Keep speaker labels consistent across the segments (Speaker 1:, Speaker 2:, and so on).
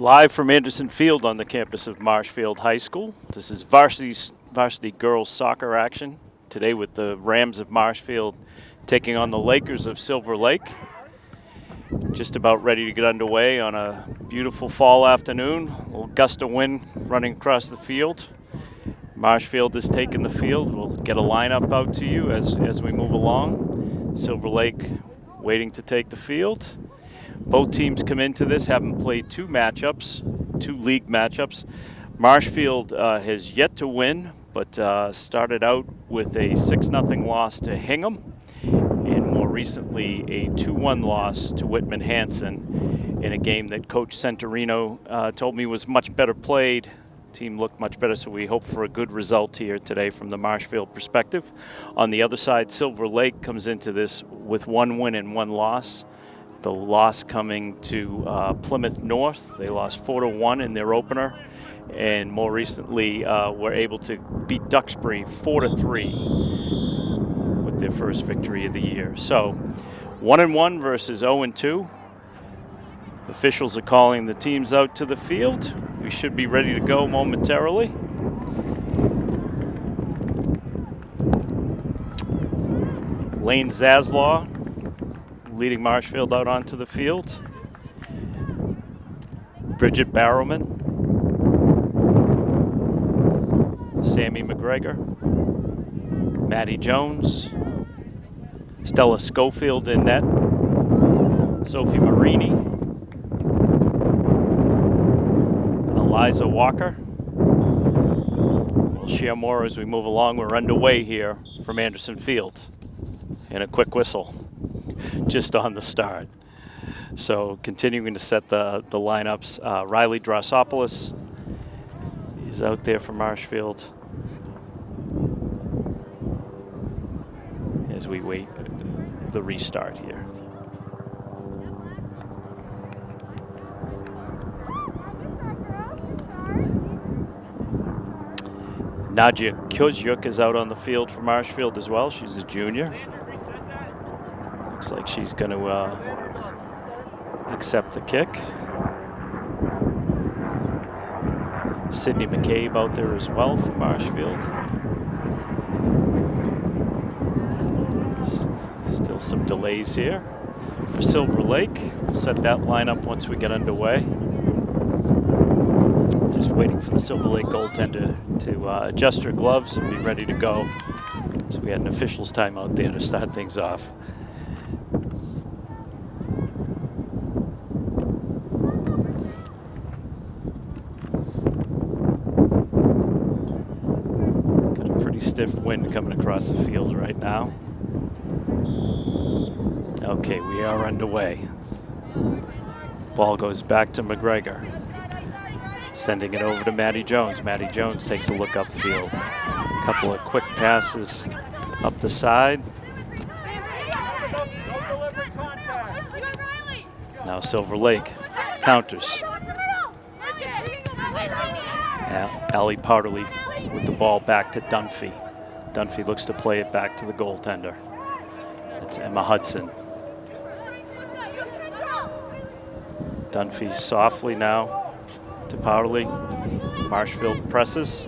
Speaker 1: Live from Anderson Field on the campus of Marshfield High School. This is varsity girls soccer action today with the Rams of Marshfield taking on the Lakers of Silver Lake. Just about ready to get underway on a beautiful fall afternoon. A little gust of wind running across the field. Marshfield is taking the field. We'll get a lineup out to you as we move along. Silver Lake waiting to take the field. Both teams come into this having played two league matchups. Marshfield has yet to win, but started out with a 6-0 loss to Hingham, and more recently a 2-1 loss to Whitman Hanson in a game that Coach Centurino told me was much better played. Team looked much better, so we hope for a good result here today from the Marshfield perspective. On the other side, Silver Lake comes into this with 1 win and 1 loss. The loss coming to Plymouth North. They lost 4-1 in their opener, and more recently were able to beat Duxbury 4-3 with their first victory of the year. So 1-1 versus 0-2. Officials are calling the teams out to the field. We should be ready to go momentarily. Lane Zaslaw leading Marshfield out onto the field. Bridget Barrowman, Sammy McGregor, Maddie Jones, Stella Schofield in net, Sophie Marini, Eliza Walker. We'll share more as we move along. We're underway here from Anderson Field. And a quick whistle just on the start. So continuing to set the lineups. Riley Drossopoulos is out there for Marshfield as we wait the restart here. Nadia Kozjuk is out on the field for Marshfield as well. She's a junior. Looks like she's going to accept the kick. Sydney McCabe out there as well for Marshfield. Still some delays here for Silver Lake. We'll set that lineup once we get underway. Just waiting for the Silver Lake goaltender to adjust her gloves and be ready to go. So we had an official's time out there to start things off. Stiff wind coming across the field right now. Okay, we are underway. Ball goes back to McGregor. Sending it over to Maddie Jones. Maddie Jones takes a look upfield. A couple of quick passes up the side. Now Silver Lake counters. Allie Powderly with the ball back to Dunphy. Dunphy looks to play it back to the goaltender. It's Emma Hudson. Dunphy softly now to Powderly. Marshfield presses.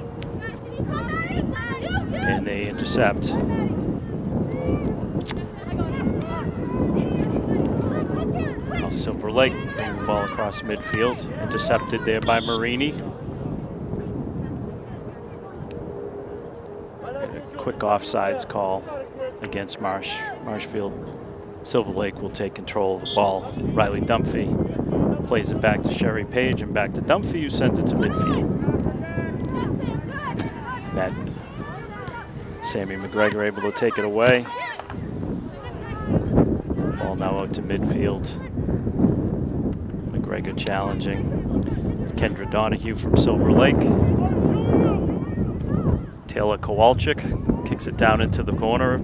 Speaker 1: And they intercept. Now Silver Lake bringing the ball across midfield. Intercepted there by Marini. Quick offsides call against Marshfield. Silver Lake will take control of the ball. Riley Dunphy plays it back to Sherry Page and back to Dunphy, who sends it to midfield. Sammy McGregor able to take it away. Ball now out to midfield. McGregor challenging. It's Kendra Donahue from Silver Lake. Taylor Kowalczyk kicks it down into the corner.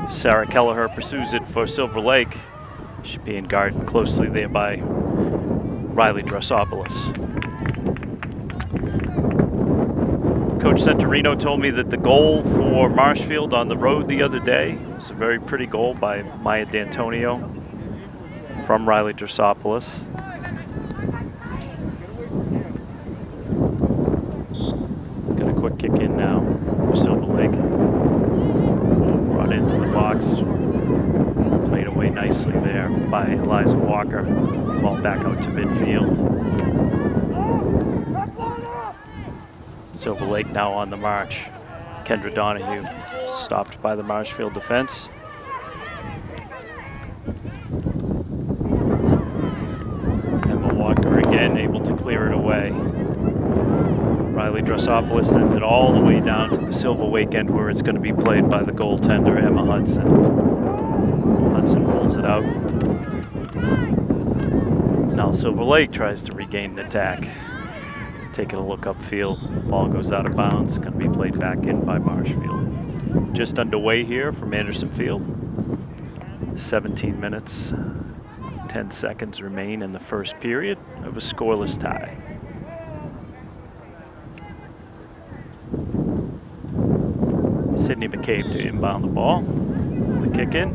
Speaker 1: Sarah Kelleher pursues it for Silver Lake. She's being guarded closely there by Riley Drossopoulos. Coach Centurino told me that the goal for Marshfield on the road the other day was a very pretty goal by Maya D'Antonio from Riley Drossopoulos. Kick in now for Silver Lake. Brought into the box. Played away nicely there by Eliza Walker. Ball back out to midfield. Silver Lake now on the march. Kendra Donahue stopped by the Marshfield defense. Emma Walker again able to clear it away. Riley Drossopoulos sends it all the way down to the Silver Lake end where it's going to be played by the goaltender, Emma Hudson. Hudson rolls it out. Now Silver Lake tries to regain an attack. Taking a look upfield. Ball goes out of bounds. Going to be played back in by Marshfield. Just underway here from Anderson Field. 17 minutes, 10 seconds remain in the first period of a scoreless tie. Sydney McCabe to inbound the ball with a kick in.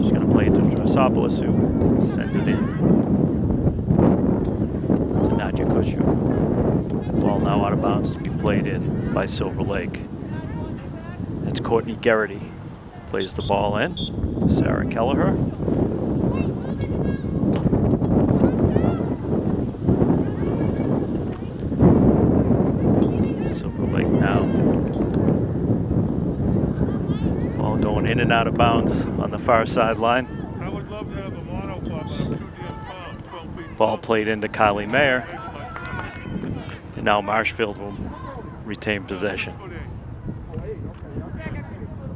Speaker 1: She's going to play it to Drossopoulos, who sends it in to Nadja Kushuk. Ball now out of bounds to be played in by Silver Lake. It's Courtney Garrity. Plays the ball in. Sarah Kelleher. Silver Lake now. Ball going in and out of bounds on the far sideline.
Speaker 2: I would love to have a mono club, but I'm too damn tall, 12 feet.
Speaker 1: Ball played into Kylie Mayer. And now Marshfield will retain possession.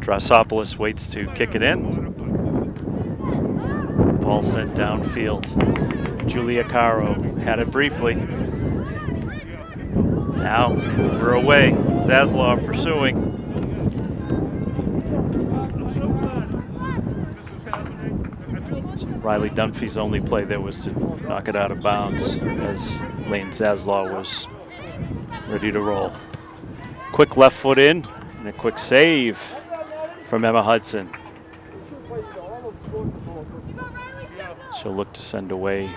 Speaker 1: Drossopoulos waits to kick it in. Ball sent downfield. Julia Caro had it briefly. Now we're away. Zaslaw pursuing. Riley Dunphy's only play there was to knock it out of bounds as Lane Zaslaw was ready to roll. Quick left foot in and a quick save from Emma Hudson. She'll look to send away.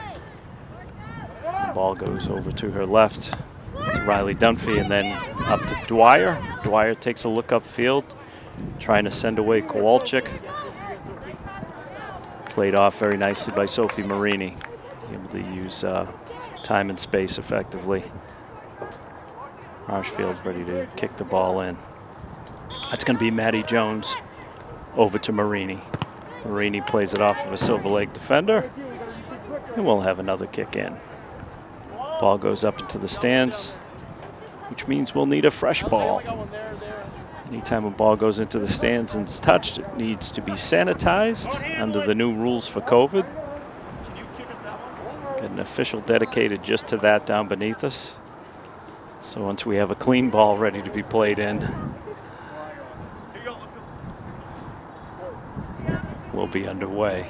Speaker 1: The ball goes over to her left to Riley Dunphy and then up to Dwyer. Dwyer takes a look upfield, trying to send away Kowalczyk. Played off very nicely by Sophie Marini, able to use time and space effectively. Marshfield ready to kick the ball in. That's going to be Maddie Jones over to Marini. Marini plays it off of a Silver Lake defender, and we'll have another kick in. Ball goes up into the stands, which means we'll need a fresh ball. Anytime a ball goes into the stands and is touched, it needs to be sanitized under the new rules for COVID. Got an official dedicated just to that down beneath us. So once we have a clean ball ready to be played in, we'll be underway.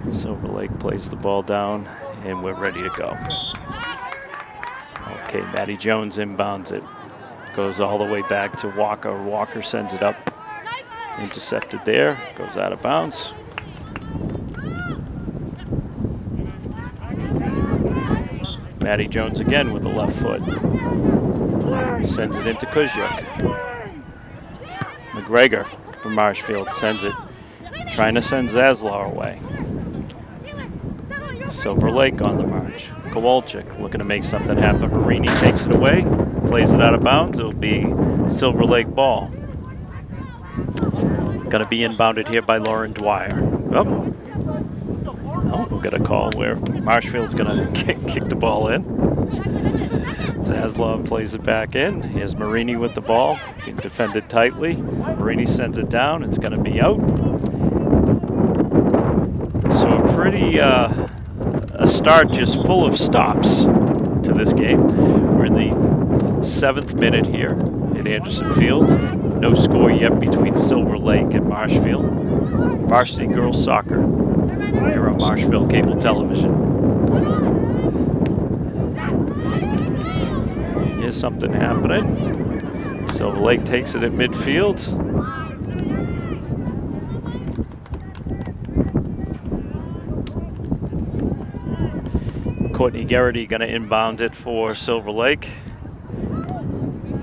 Speaker 1: Silver Lake plays the ball down, and we're ready to go. Okay, Maddie Jones inbounds it. Goes all the way back to Walker. Walker sends it up. Intercepted there. Goes out of bounds. Maddie Jones again with the left foot. Sends it into Kushuk. McGregor from Marshfield sends it. Trying to send Zaslaw away. Silver Lake on the march. Kowalczyk looking to make something happen. Marini takes it away. Plays it out of bounds. It'll be Silver Lake ball. Going to be inbounded here by Lauren Dwyer. Oh, we'll get a call where Marshfield's going to kick the ball in. Zaslav plays it back in. Here's Marini with the ball, being defended tightly. Marini sends it down. It's going to be out. So a pretty a start just full of stops to this game. We're in the 7th minute here at Anderson Field. No score yet between Silver Lake and Marshfield. Varsity girls soccer here on Marshfield Cable Television. Here's something happening. Silver Lake takes it at midfield. Courtney Garrity going to inbound it for Silver Lake.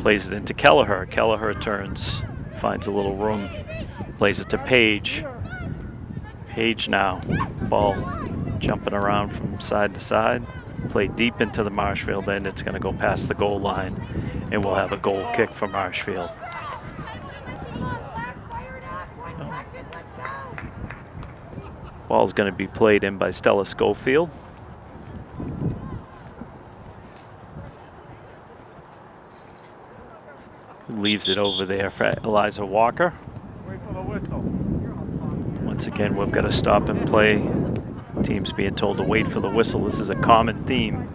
Speaker 1: Plays it into Kelleher. Kelleher turns, finds a little room, plays it to Page. Page now, ball jumping around from side to side. Played deep into the Marshfield end. It's going to go past the goal line, and we'll have a goal kick for Marshfield. Ball's going to be played in by Stella Schofield. Leaves it over there for Eliza Walker.
Speaker 2: Wait for the whistle.
Speaker 1: Once again, we've got to stop and play. Teams being told to wait for the whistle. This is a common theme.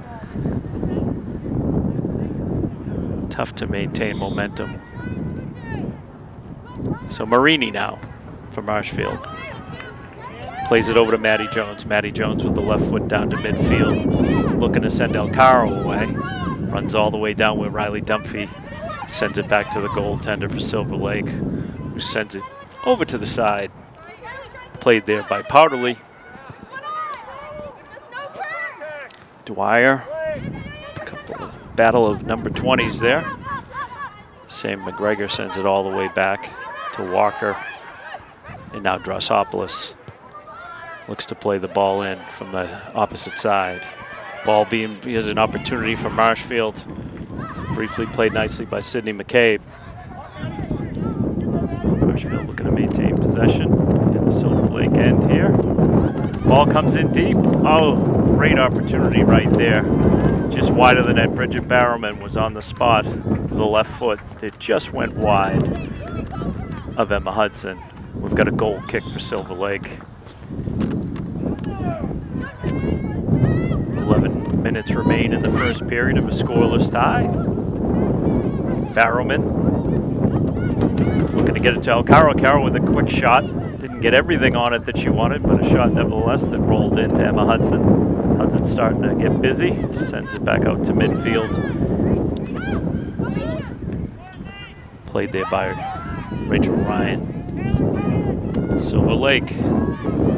Speaker 1: Tough to maintain momentum. So Marini now for Marshfield. Plays it over to Maddie Jones. Maddie Jones with the left foot down to midfield. Looking to send Alcaro away. Runs all the way down with Riley Dunphy. Sends it back to the goaltender for Silver Lake, who sends it over to the side. Played there by Powderly. Dwyer. Battle of number 20s there. Sam McGregor sends it all the way back to Walker. And now Drossopoulos looks to play the ball in from the opposite side. Ball being, here's an opportunity for Marshfield. Briefly played nicely by Sydney McCabe. Marshfield looking to maintain possession in the Silver Lake end here. Ball comes in deep. Oh, great opportunity right there. Just wide of the net. Bridget Barrowman was on the spot with the left foot. It just went wide of Emma Hudson. We've got a goal kick for Silver Lake. 11 minutes remain in the first period of a scoreless tie. Barrowman looking to get it to Alcaro. Alcaro with a quick shot. Didn't get everything on it that she wanted, but a shot nevertheless that rolled into Emma Hudson. Hudson's starting to get busy. Sends it back out to midfield. Played there by Rachel Ryan. Silver Lake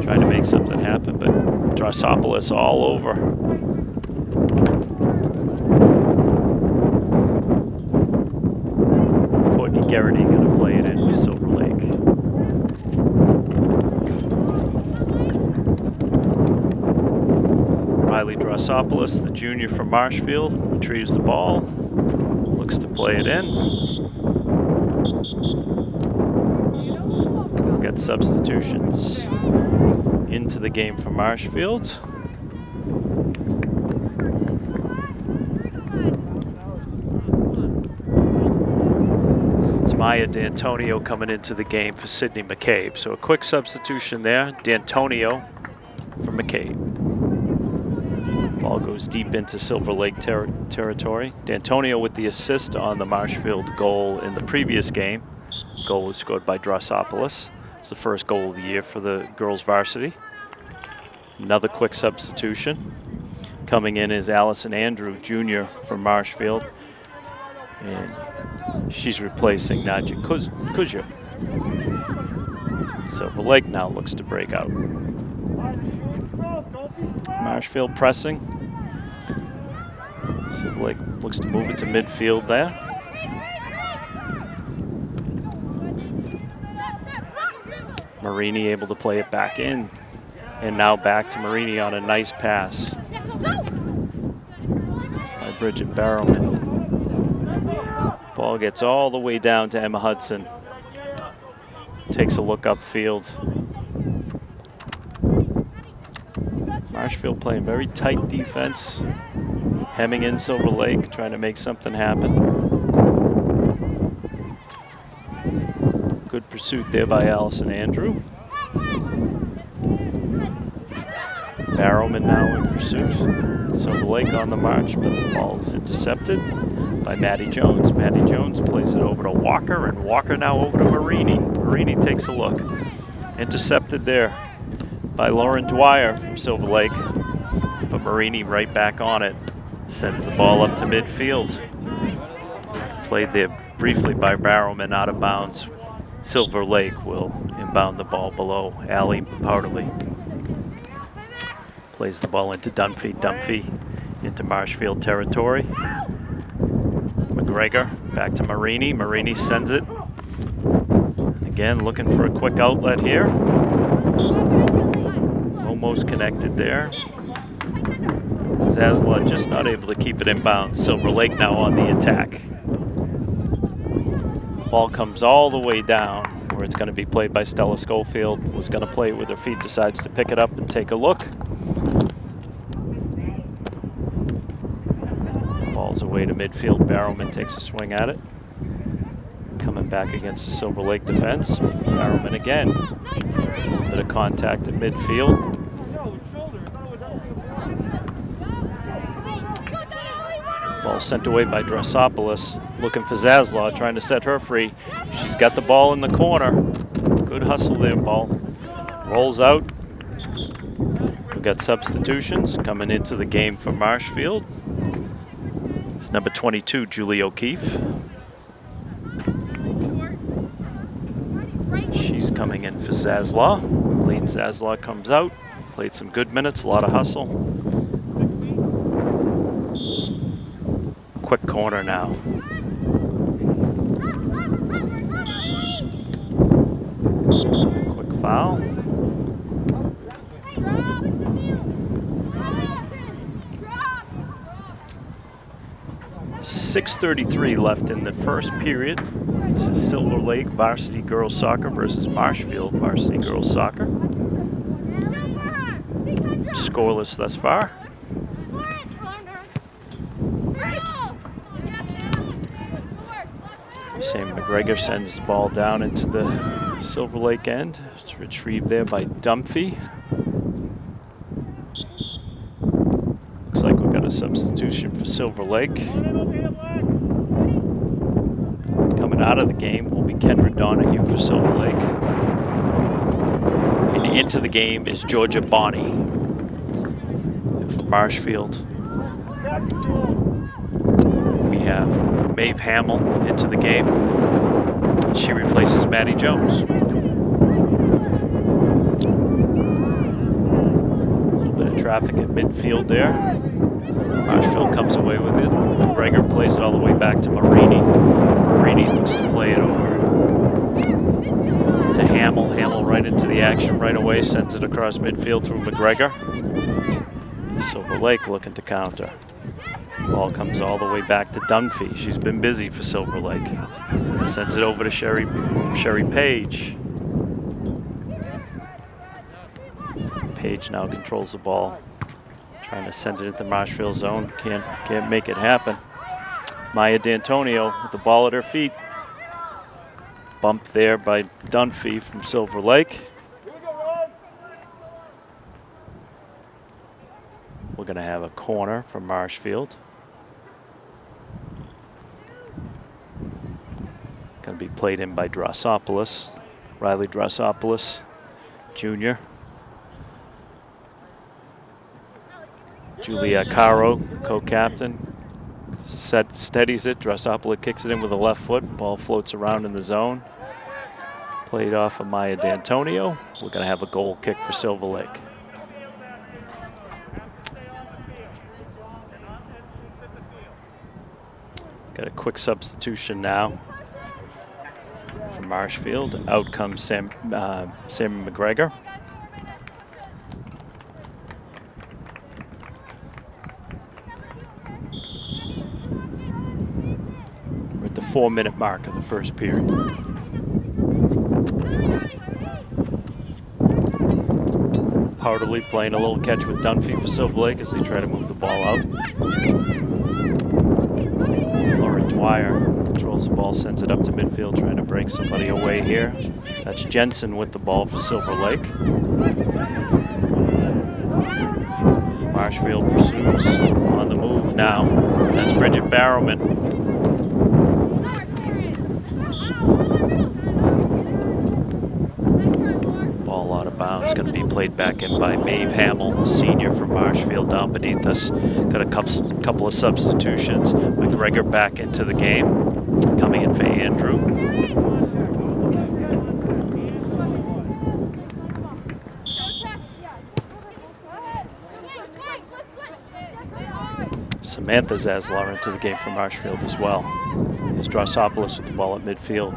Speaker 1: trying to make something happen, but Drossopoulos all over. Courtney Garrity going to play it in for Silver Lake. Riley Drossopoulos, the junior from Marshfield, retrieves the ball, looks to play it in. We've got substitutions into the game for Marshfield. It's Maya D'Antonio coming into the game for Sydney McCabe. So a quick substitution there. D'Antonio for McCabe. Ball goes deep into Silver Lake territory. D'Antonio with the assist on the Marshfield goal in the previous game. Goal was scored by Drossopoulos. It's the first goal of the year for the girls varsity. Another quick substitution. Coming in is Allison Andrew, junior from Marshfield. And she's replacing Nadja Kuzya. Silver Lake now looks to break out. Marshfield pressing. Silver Lake looks to move it to midfield there. Marini able to play it back in. And now back to Marini on a nice pass by Bridget Barrowman. Ball gets all the way down to Emma Hudson. Takes a look upfield. Marshfield playing very tight defense. Hemming in Silver Lake, trying to make something happen. Good pursuit there by Allison Andrew. Barrowman now in pursuit. Silver Lake on the march, but the ball is intercepted by Maddie Jones. Maddie Jones plays it over to Walker, and Walker now over to Marini. Marini takes a look. Intercepted there by Lauren Dwyer from Silver Lake. But Marini right back on it. Sends the ball up to midfield. Played there briefly by Barrowman out of bounds. Silver Lake will inbound the ball below. Allie Powderly plays the ball into Dunphy. Dunphy into Marshfield territory. McGregor back to Marini. Marini sends it. Again, looking for a quick outlet here. Almost connected there. Zasla just not able to keep it in bounds. Silver Lake now on the attack. Ball comes all the way down where it's going to be played by Stella Schofield. Was going to play it with her feet, decides to pick it up and take a look. Ball's away to midfield. Barrowman takes a swing at it. Coming back against the Silver Lake defense. Barrowman again. A little bit of contact at midfield. Ball sent away by Drossopoulos, looking for Zasla, trying to set her free. She's got the ball in the corner. Good hustle there, ball. Rolls out. We've got substitutions coming into the game for Marshfield. It's number 22, Julie O'Keefe. She's coming in for Zasla. Lane Zasla comes out. Played some good minutes, a lot of hustle. Quick corner now. Quick foul. .6:33 left in the first period. This is Silver Lake Varsity Girls Soccer versus Marshfield Varsity Girls Soccer. Scoreless thus far. Sam McGregor sends the ball down into the Silver Lake end. It's retrieved there by Dunphy. Looks like we've got a substitution for Silver Lake. Coming out of the game will be Kendra Donahue for Silver Lake. And into the game is Georgia Bonney for Marshfield. We have Maeve Hamill into the game. She replaces Maddie Jones. A little bit of traffic at midfield there. Marshfield comes away with it. McGregor plays it all the way back to Marini. Marini looks to play it over to Hamill. Hamill right into the action right away, sends it across midfield through McGregor. Silver Lake looking to counter. Ball comes all the way back to Dunphy. She's been busy for Silver Lake. Sends it over to Sherry Page. Page now controls the ball. Trying to send it into Marshfield zone. Can't make it happen. Maya D'Antonio with the ball at her feet. Bumped there by Dunphy from Silver Lake. We're going to have a corner from Marshfield. Going to be played in by Drossopoulos, Riley Drossopoulos Jr. Julia Caro, co-captain, steadies it. Drossopoulos kicks it in with the left foot. Ball floats around in the zone. Played off of Maya D'Antonio. We're going to have a goal kick for Silver Lake. Got a quick substitution now for Marshfield. Out comes Sam McGregor. We're at the 4-minute mark of the first period. Powderly playing a little catch with Dunphy for Silver Lake as they try to move the ball out. Dwyer controls the ball, sends it up to midfield, trying to break somebody away here. That's Jensen with the ball for Silver Lake. Marshfield pursues on the move now. That's Bridget Barrowman. Ball out of bounds, going to be played back in by Maeve Hamill, senior from Marshfield down beneath us. Got a couple of substitutions. McGregor back into the game, coming in for Andrew. Samantha Zaslar into the game for Marshfield as well. Here's Drossopoulos with the ball at midfield.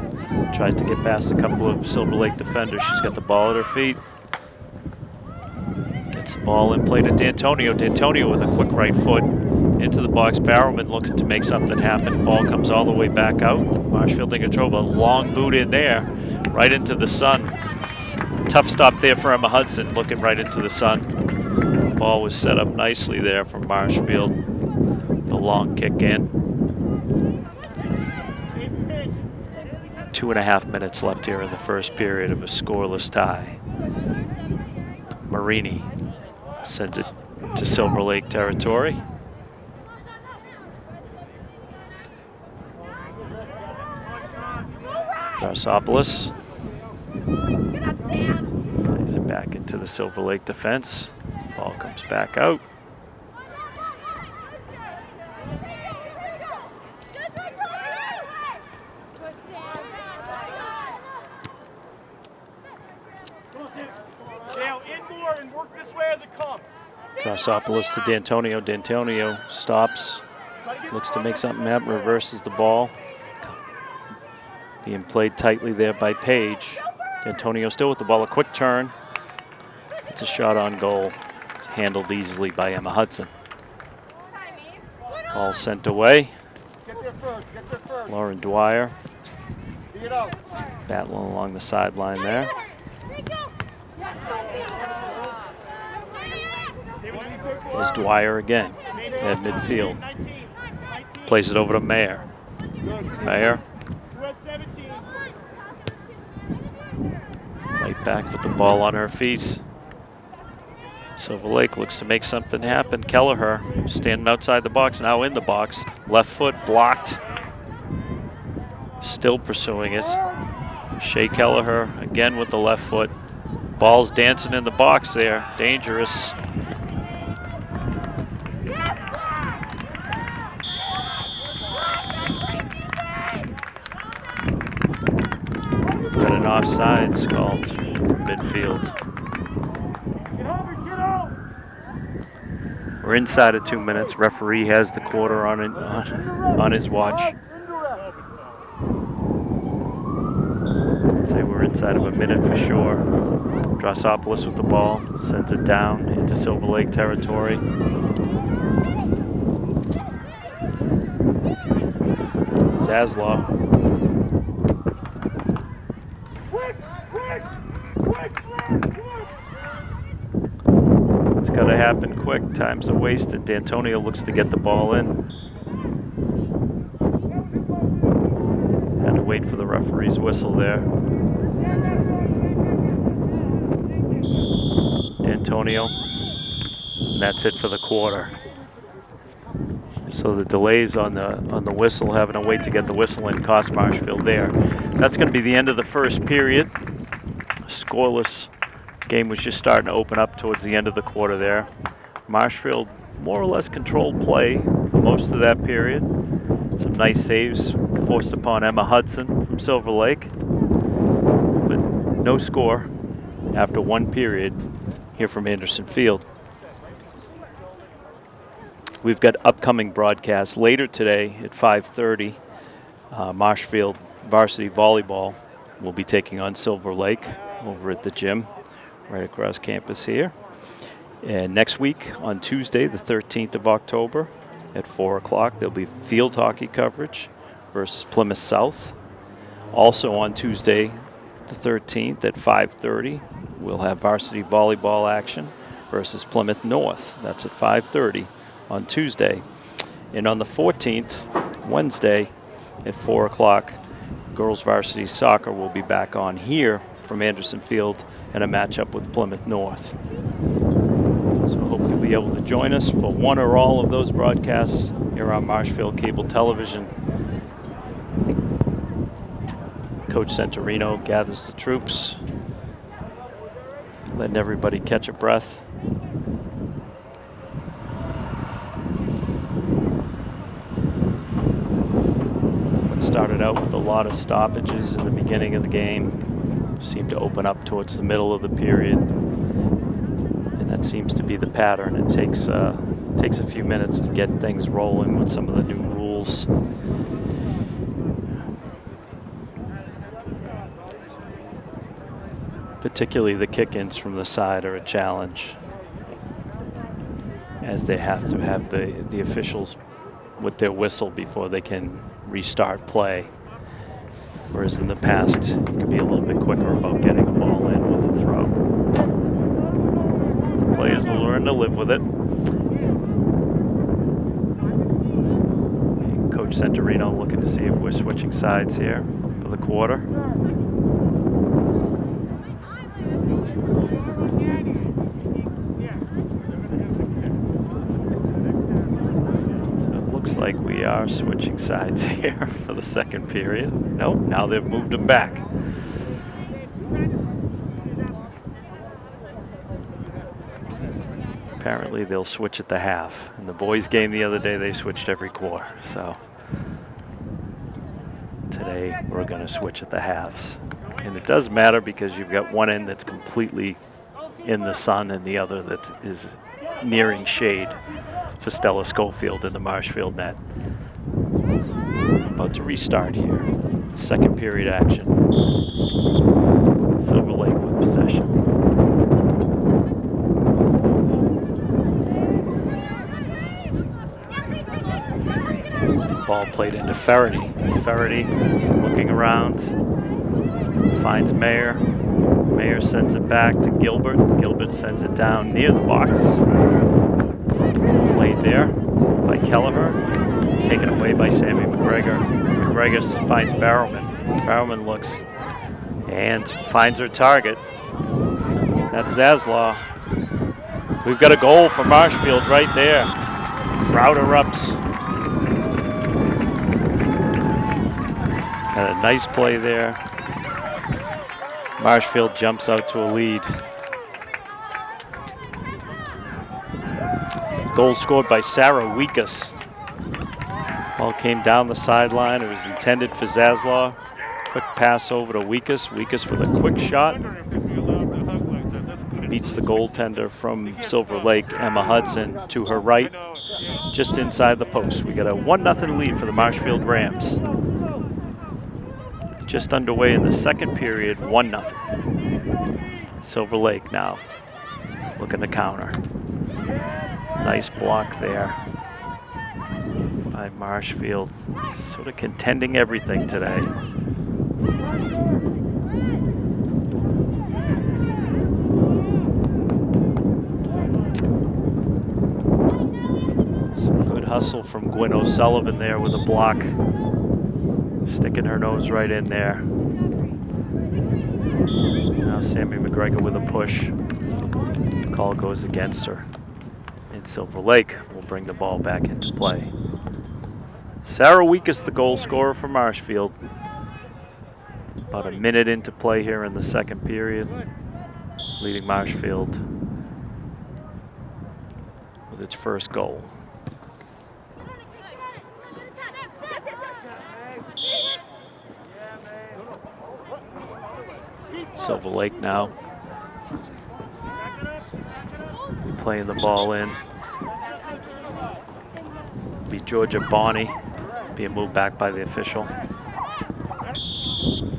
Speaker 1: Tries to get past a couple of Silver Lake defenders. She's got the ball at her feet. Gets the ball in play to D'Antonio. D'Antonio with a quick right foot into the box. Barrowman looking to make something happen. Ball comes all the way back out. Marshfield in control, but a long boot in there, right into the sun. Tough stop there for Emma Hudson, looking right into the sun. Ball was set up nicely there from Marshfield. The long kick in. 2.5 minutes left here in the first period of a scoreless tie. Marini sends it to Silver Lake territory. Drossopoulos plays it back into the Silver Lake defense. Ball comes back out. Drossopoulos to D'Antonio. D'Antonio stops, looks to make something happen, reverses the ball. Being played tightly there by Page. D'Antonio still with the ball, a quick turn. It's a shot on goal, handled easily by Emma Hudson. Ball sent away. Lauren Dwyer battling along the sideline there. Here's Dwyer again at midfield. Plays it over to Mayer. Mayer. Right back with the ball on her feet. Silver Lake looks to make something happen. Kelleher standing outside the box, now in the box. Left foot blocked. Still pursuing it. Shea Kelleher again with the left foot. Ball's dancing in the box there. Dangerous. Got an offsides called from midfield. We're inside of 2 minutes. Referee has the quarter on his watch. I'd say we're inside of a minute for sure. Drossopoulos with the ball, sends it down into Silver Lake territory. Zaslar. It's got to happen quick. Times are wasted. D'Antonio looks to get the ball in. Had to wait for the referee's whistle there. D'Antonio. And that's it for the quarter. So the delays on the whistle, having to wait to get the whistle in, cost Marshfield there. That's going to be the end of the first period. Scoreless. Game was just starting to open up towards the end of the quarter there. Marshfield more or less controlled play for most of that period. Some nice saves forced upon Emma Hudson from Silver Lake. But no score after one period here from Anderson Field. We've got upcoming broadcasts later today at 5:30. Marshfield varsity volleyball will be taking on Silver Lake over at the gym right across campus here. And next week on Tuesday, the 13th of October at 4 o'clock, there'll be field hockey coverage versus Plymouth South. Also on Tuesday, the 13th at 5:30, we'll have varsity volleyball action versus Plymouth North. That's at 5:30 on Tuesday. And on the 14th, Wednesday at 4 o'clock, girls varsity soccer will be back on here from Anderson Field and a matchup with Plymouth North. So I hope you'll be able to join us for one or all of those broadcasts here on Marshfield Cable Television. Coach Santorino gathers the troops, letting everybody catch a breath. What started out with a lot of stoppages in the beginning of the game seemed to open up towards the middle of the period, and that seems to be the pattern. It takes Takes a few minutes to get things rolling with some of the new rules. Particularly the kick-ins from the side are a challenge, as they have to have the officials with their whistle before they can restart play. Whereas in the past, you could be a little bit quicker about getting a ball in with a throw. The players will learn to live with it. And Coach Centurino looking to see if we're switching sides here for the quarter. Like we are switching sides here for the second period. Nope, now they've moved them back. Apparently they'll switch at the half. In the boys' game the other day, they switched every quarter. So today we're going to switch at the halves. And it does matter because you've got one end that's completely in the sun and the other that is nearing shade for Stella Schofield in the Marshfield net. About to restart here. Second period action. Silver Lake with possession. Ball played into Faraday. Faraday looking around. Finds Mayer. Mayer sends it back to Gilbert. Gilbert sends it down near the box. Played there by Kelleher, taken away by Sammy McGregor. McGregor finds Barrowman. Barrowman looks and finds her target. That's Zaslaw. We've got a goal for Marshfield right there. Crowd erupts. Had a nice play there. Marshfield jumps out to a lead. Goal scored by Sarah Weekus. Ball came down the sideline. It was intended for Zaslaw. Quick pass over to Weekus. Weekus with a quick shot. Beats the goaltender from Silver Lake, Emma Hudson, to her right, just inside the post. We got a 1-0 lead for the Marshfield Rams. Just underway in the second period, 1-0. Silver Lake now looking to counter. Nice block there by Marshfield. Sort of contending everything today. Some good hustle from Gwen O'Sullivan there with a block. Sticking her nose right in there. Now Sammy McGregor with a push. Call goes against her. Silver Lake will bring the ball back into play. Sarah Weekus, the goal scorer for Marshfield. About a minute into play here in the second period, leading Marshfield with its first goal. Silver Lake now playing the ball in. Be Georgia Bonney being moved back by the official.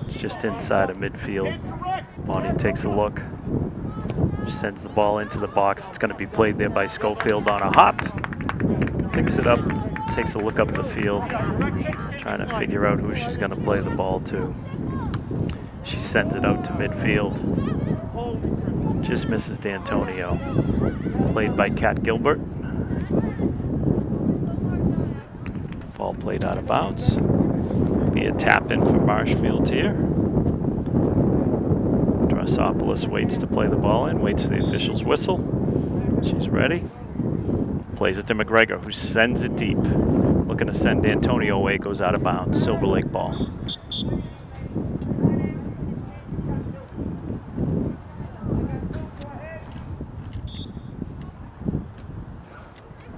Speaker 1: It's just inside of midfield. Bonney takes a look, sends the ball into the box. It's going to be played there by Schofield on a hop. Picks it up, takes a look up the field, trying to figure out who she's going to play the ball to. She sends it out to midfield. Just misses D'Antonio. Played by Kat Gilbert. Ball played out of bounds. Be a tap in for Marshfield here. Drosopoulos waits to play the ball in, waits for the official's whistle. She's ready. Plays it to McGregor, who sends it deep. Looking to send D'Antonio away, goes out of bounds. Silver Lake ball.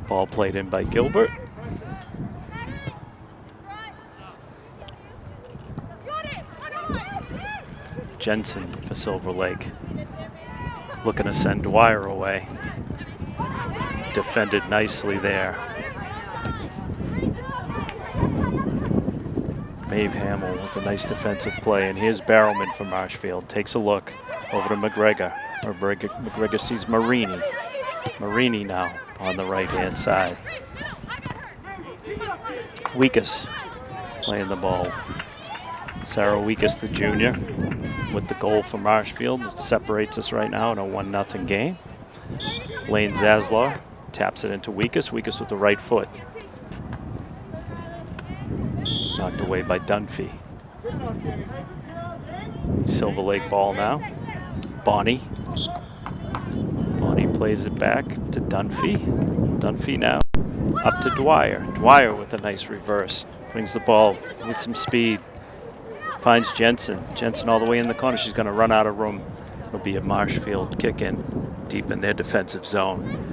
Speaker 1: Ball played in by Gilbert. Jensen for Silver Lake. Looking to send Dwyer away. defended nicely there. Maeve Hamill with a nice defensive play, and here's Barrowman from Marshfield. Takes a look over to McGregor. McGregor sees Marini. Marini now on the right-hand side. Weekus playing the ball. Sarah Weekus, the junior, with the goal for Marshfield. It separates us right now in a 1-0 game. Lane Zaslaw taps it into Weekus. Weekus with the right foot. Knocked away by Dunphy. Silver Lake ball now. Bonnie. Bonnie plays it back to Dunphy. Dunphy now up to Dwyer. Dwyer with a nice reverse. Brings the ball with some speed. Finds Jensen. Jensen all the way in the corner. She's going to run out of room. It'll be a Marshfield kick in deep in their defensive zone.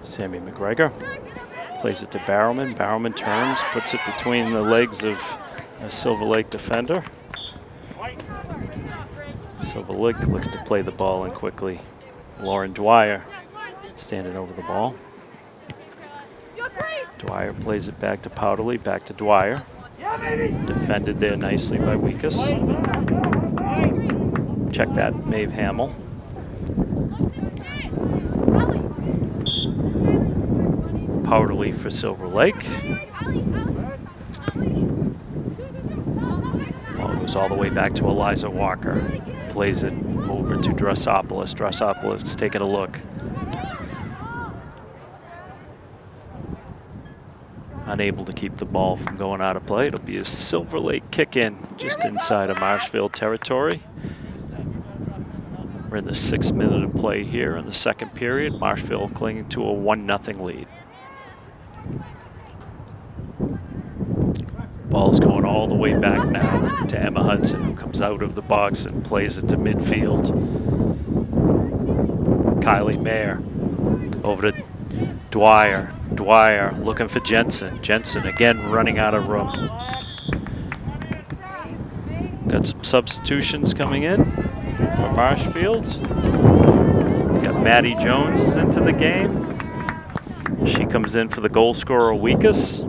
Speaker 1: Sammy McGregor plays it to Barrowman. Barrowman turns, puts it between the legs of a Silver Lake defender. Silver Lake looking to play the ball in quickly. Lauren Dwyer standing over the ball. Dwyer plays it back to Powderly, back to Dwyer. Defended there nicely by Weekus. Check that, Maeve Hamill. Powderly for Silver Lake. Ball goes all the way back to Eliza Walker. Plays it over to Drossopoulos. Drossopoulos is taking a look. Unable to keep the ball from going out of play. It'll be a Silver Lake kick in just inside of Marshfield territory. We're in the 6th minute of play here in the second period. Marshfield clinging to a 1-0 lead. Ball's going all the way back now to Emma Hudson, who comes out of the box and plays it to midfield. Kylie Mayer over to Dwyer. Dwyer looking for Jensen. Jensen again running out of room. Got some substitutions coming in for Marshfield. Got Maddie Jones into the game. She comes in for the goal scorer, Weekus.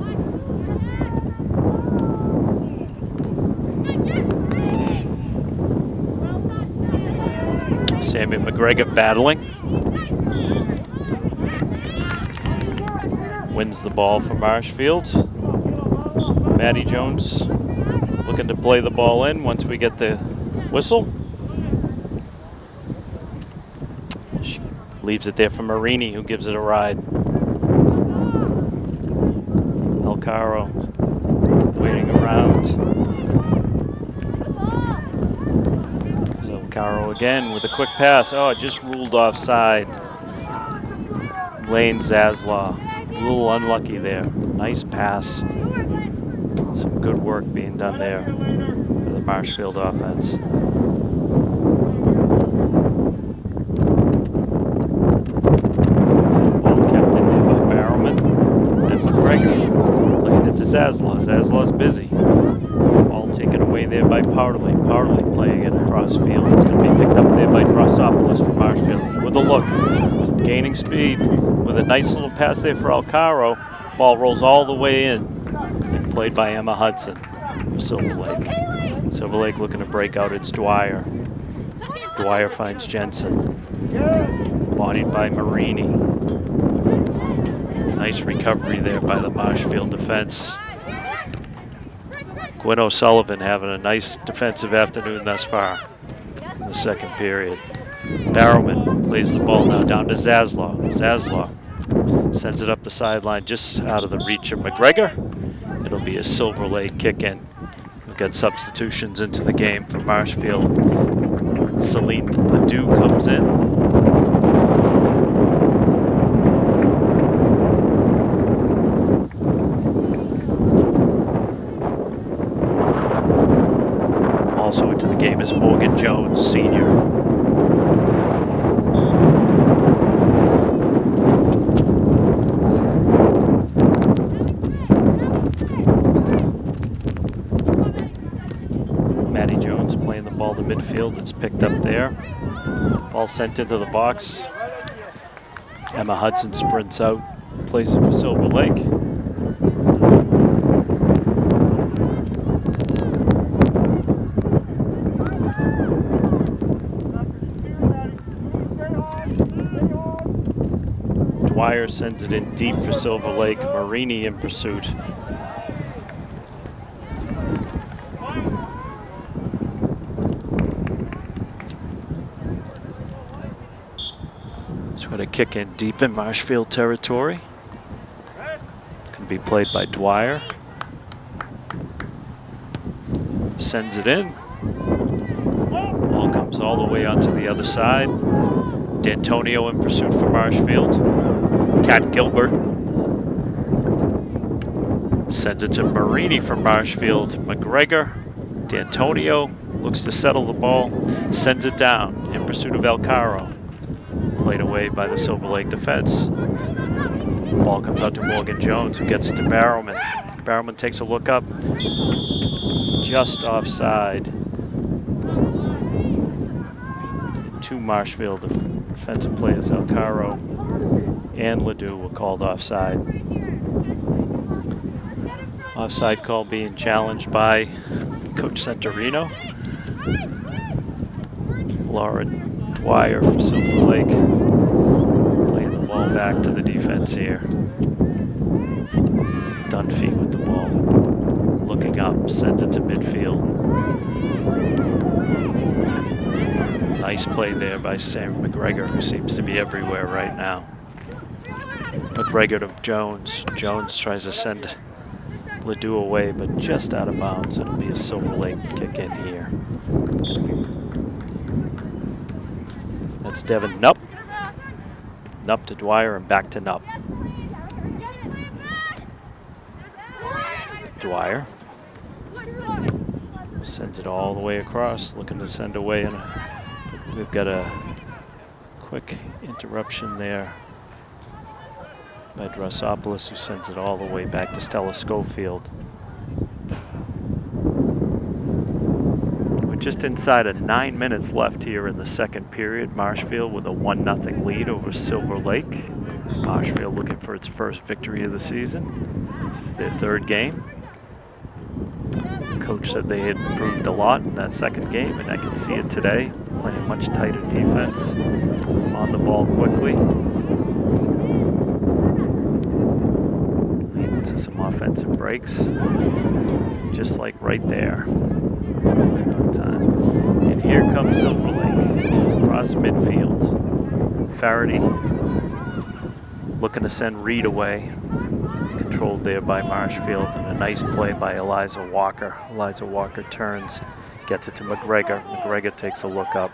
Speaker 1: Sammy McGregor battling. Wins the ball for Marshfield. Maddie Jones looking to play the ball in once we get the whistle. She leaves it there for Marini, who gives it a ride. Alcaro waiting around. So Alcaro again with a quick pass. Oh, it just ruled offside. Lane Zaslaw. A little unlucky there. Nice pass. Some good work being done there for the Marshfield offense. Ball kept in there by Barrowman and McGregor. Playing it to Zaslaw. Zaslaw's busy. Ball taken away there by Powderly. Powderly playing it across field. It's going to be picked up there by Drossopoulos from Marshfield. With a look. Gaining speed with a nice little pass there for Alcaro. Ball rolls all the way in and played by Emma Hudson for Silver Lake. Silver Lake looking to break out. It's Dwyer. Dwyer finds Jensen. Bodied by Marini. Nice recovery there by the Marshfield defense. Gwen O'Sullivan having a nice defensive afternoon thus far in the second period. Barrowman plays the ball now down to Zaslaw. Zaslaw sends it up the sideline just out of the reach of McGregor. It'll be a Silver Lake kick in. We've got substitutions into the game for Marshfield. Celine Ledoux comes in. Also into the game is Morgan Jones, senior. Maddie Jones playing the ball to midfield. It's picked up there. Ball sent into the box. Emma Hudson sprints out, plays it for Silver Lake. Dwyer sends it in deep for Silver Lake. Marini in pursuit. Try to kick in deep in Marshfield territory. Can be played by Dwyer. Sends it in. Ball comes all the way onto the other side. D'Antonio in pursuit for Marshfield. Kat Gilbert sends it to Marini for Marshfield. McGregor. D'Antonio looks to settle the ball. Sends it down in pursuit of Alcaro. Played away by the Silver Lake defense. Ball comes out to Morgan Jones, who gets it to Barrowman. Barrowman takes a look up. Just offside. Two Marshfield defensive players, Alcaro and Ledoux, were called offside. Offside call being challenged by Coach Santorino. Laura Dwyer for Silver Lake. Playing the ball back to the defense here. Dunphy with the ball. Looking up, sends it to midfield. Nice play there by Sam McGregor, who seems to be everywhere right now. McGregor to Jones. Jones tries to send Ledoux away, but just out of bounds. It'll be a Silver Lake kick in here. That's Devin Nupp. Nupp to Dwyer and back to Nupp. Dwyer sends it all the way across, looking to send away, and we've got a quick interruption there by Drossopoulos, who sends it all the way back to Stella Schofield. We're just inside of 9 minutes left here in the second period. Marshfield with a 1-0 lead over Silver Lake. Marshfield looking for its first victory of the season. This is their third game. Coach said they had improved a lot in that second game, and I can see it today. Playing much tighter defense, on the ball quickly. Leading to some offensive breaks, just like right there. Time. And here comes Silver Lake, across midfield. Faraday looking to send Reed away. Controlled there by Marshfield, and a nice play by Eliza Walker. Eliza Walker turns, gets it to McGregor. McGregor takes a look up,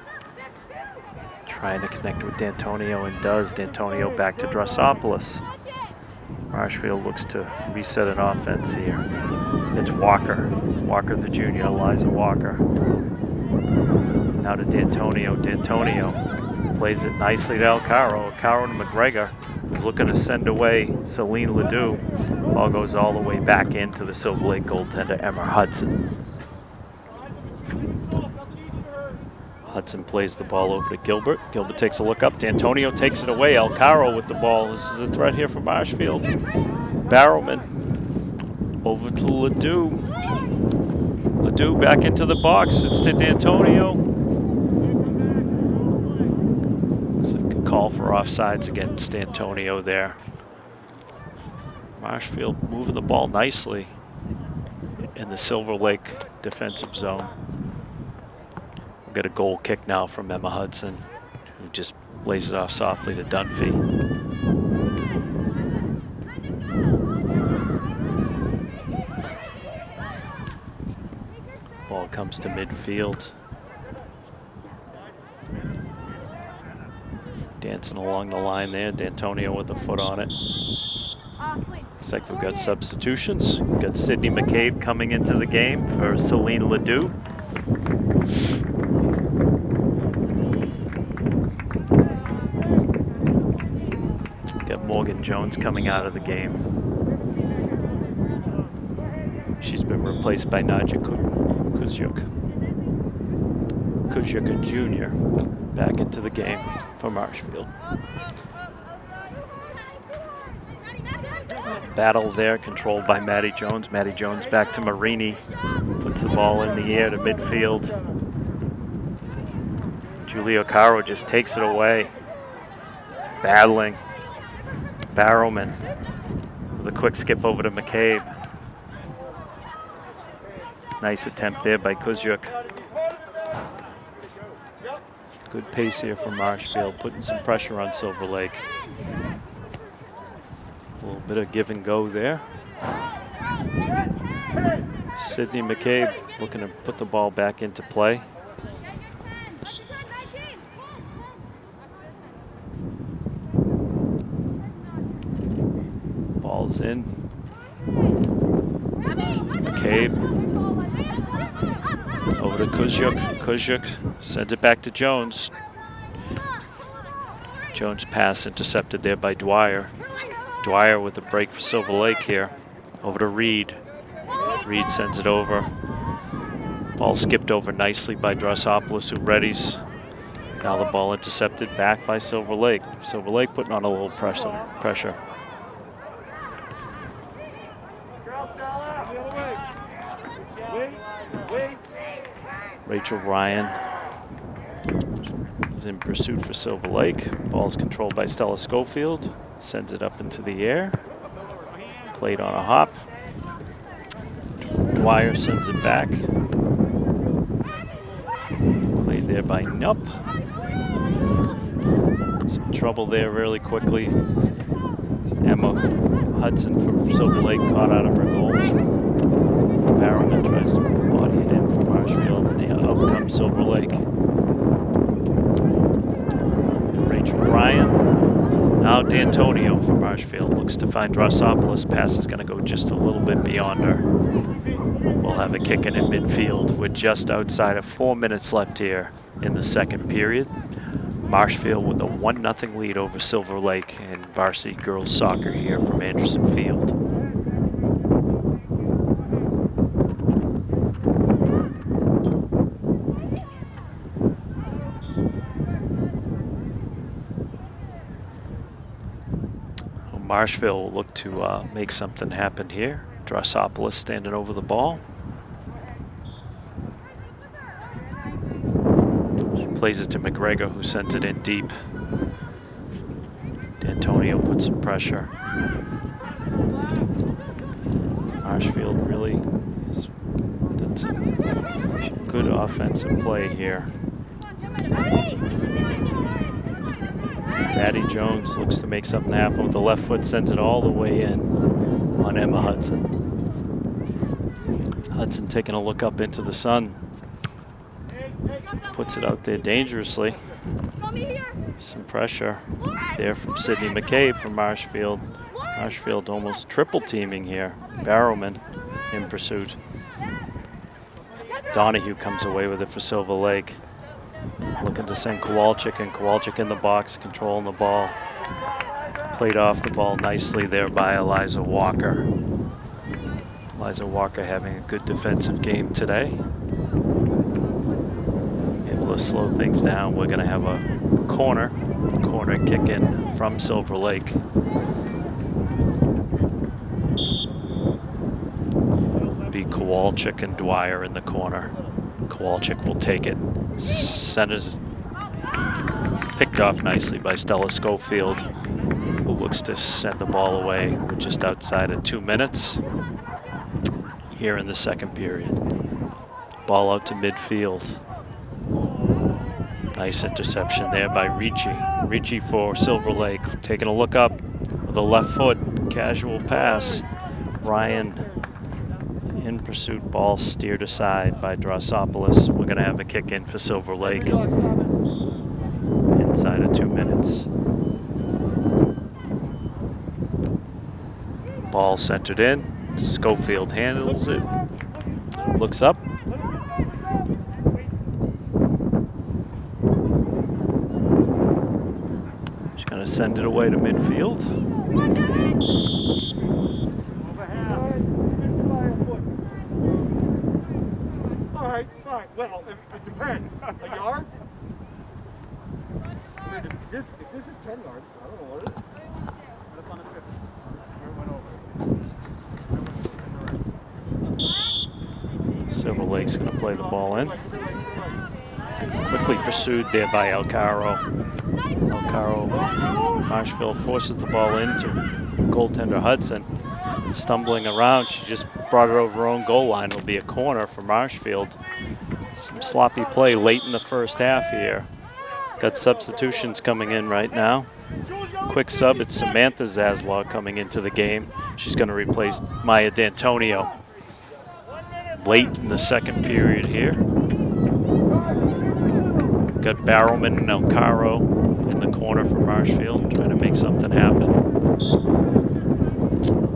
Speaker 1: trying to connect with D'Antonio, and does. D'Antonio back to Drossopoulos. Marshfield looks to reset an offense here. It's Walker. Walker the junior, Eliza Walker. Now to D'Antonio. D'Antonio plays it nicely to Alcaro. Alcaro to McGregor, who's looking to send away Celine Ledoux. Ball goes all the way back into the Silver Lake goaltender, Emma Hudson. Hudson plays the ball over to Gilbert. Gilbert takes a look up. D'Antonio takes it away. Alcaro with the ball. This is a threat here for Marshfield. Barrowman over to Ledoux. Ledoux back into the box. It's to D'Antonio. Looks like a call for offsides against D'Antonio there. Marshfield moving the ball nicely in the Silver Lake defensive zone. We'll get a goal kick now from Emma Hudson, who just lays it off softly to Dunphy. Ball comes to midfield. Dancing along the line there. D'Antonio with the foot on it. Looks like we've got substitutions. We've got Sydney McCabe coming into the game for Celine Ledoux. Got Morgan Jones coming out of the game. She's been replaced by Nadja Kuzyuk. Kuzyuk Jr. back into the game for Marshfield. Battle there controlled by Matty Jones. Matty Jones back to Marini. Puts the ball in the air to midfield. Giulio Caro just takes it away. Battling. Barrowman with a quick skip over to McCabe. Nice attempt there by Kuzyuk. Good pace here from Marshfield, putting some pressure on Silver Lake. A little bit of give and go there. Sidney McCabe looking to put the ball back into play. Ball's in. McCabe over to Kuzyuk. Kuzyuk sends it back to Jones. Jones' pass intercepted there by Dwyer. Dwyer with a break for Silver Lake here. Over to Reed. Reed sends it over. Ball skipped over nicely by Drossopoulos, who readies. Now the ball intercepted back by Silver Lake. Silver Lake putting on a little pressure. Rachel Ryan is in pursuit for Silver Lake. Ball's controlled by Stella Schofield. Sends it up into the air. Played on a hop. Dwyer sends it back. Played there by Nupp. Some trouble there really quickly. Emma Hudson from Silver Lake caught out of her goal. Barrowman tries to body it in for Marshfield, and out comes Silver Lake. Rachel Ryan. Now D'Antonio for Marshfield. Looks to find Drossopoulos. Pass is going to go just a little bit beyond her. We'll have a kick in at midfield with just outside of 4 minutes left here in the second period. Marshfield with a 1-0 lead over Silver Lake in varsity girls soccer here from Anderson Field. Marshfield will look to make something happen here. Drossopoulos standing over the ball. She plays it to McGregor, who sends it in deep. D'Antonio puts some pressure. Marshfield really has done some good offensive play here. Maddie Jones looks to make something happen with the left foot, sends it all the way in on Emma Hudson. Hudson taking a look up into the sun. Puts it out there dangerously. Some pressure there from Sidney McCabe from Marshfield. Marshfield almost triple teaming here. Barrowman in pursuit. Donahue comes away with it for Silver Lake. Looking to send Kowalczyk, and Kowalczyk in the box, controlling the ball. Played off the ball nicely there by Eliza Walker. Eliza Walker having a good defensive game today. Able to slow things down. We're going to have a corner kick in from Silver Lake. Be Kowalczyk and Dwyer in the corner. Kowalczyk will take it. Centers picked off nicely by Stella Schofield, who looks to send the ball away. We're just outside of 2 minutes here in the second period. Ball out to midfield. Nice interception there by Ricci. Ricci for Silver Lake, taking a look up with a left foot, casual pass. Ryan in pursuit, ball steered aside by Drossopoulos. We're going to have a kick in for Silver Lake inside of 2 minutes. Ball centered in. Schofield handles it. Looks up. She's going to send it away to midfield.
Speaker 3: right, fine. Well, it depends. A yard? I mean, if this is 10 yards, I don't know what it is. Put up on the 50. Went over.
Speaker 1: Silver Lake's going to play the ball in. Quickly pursued there by Alcaro. Marshfield forces the ball into goaltender Hudson. Stumbling around, she just brought it over her own goal line. It'll be a corner for Marshfield. Some sloppy play late in the first half here. Got substitutions coming in right now. Quick sub, it's Samantha Zaslaw coming into the game. She's going to replace Maya D'Antonio. Late in the second period here. Got Barrowman and Alcaro in the corner for Marshfield, trying to make something happen.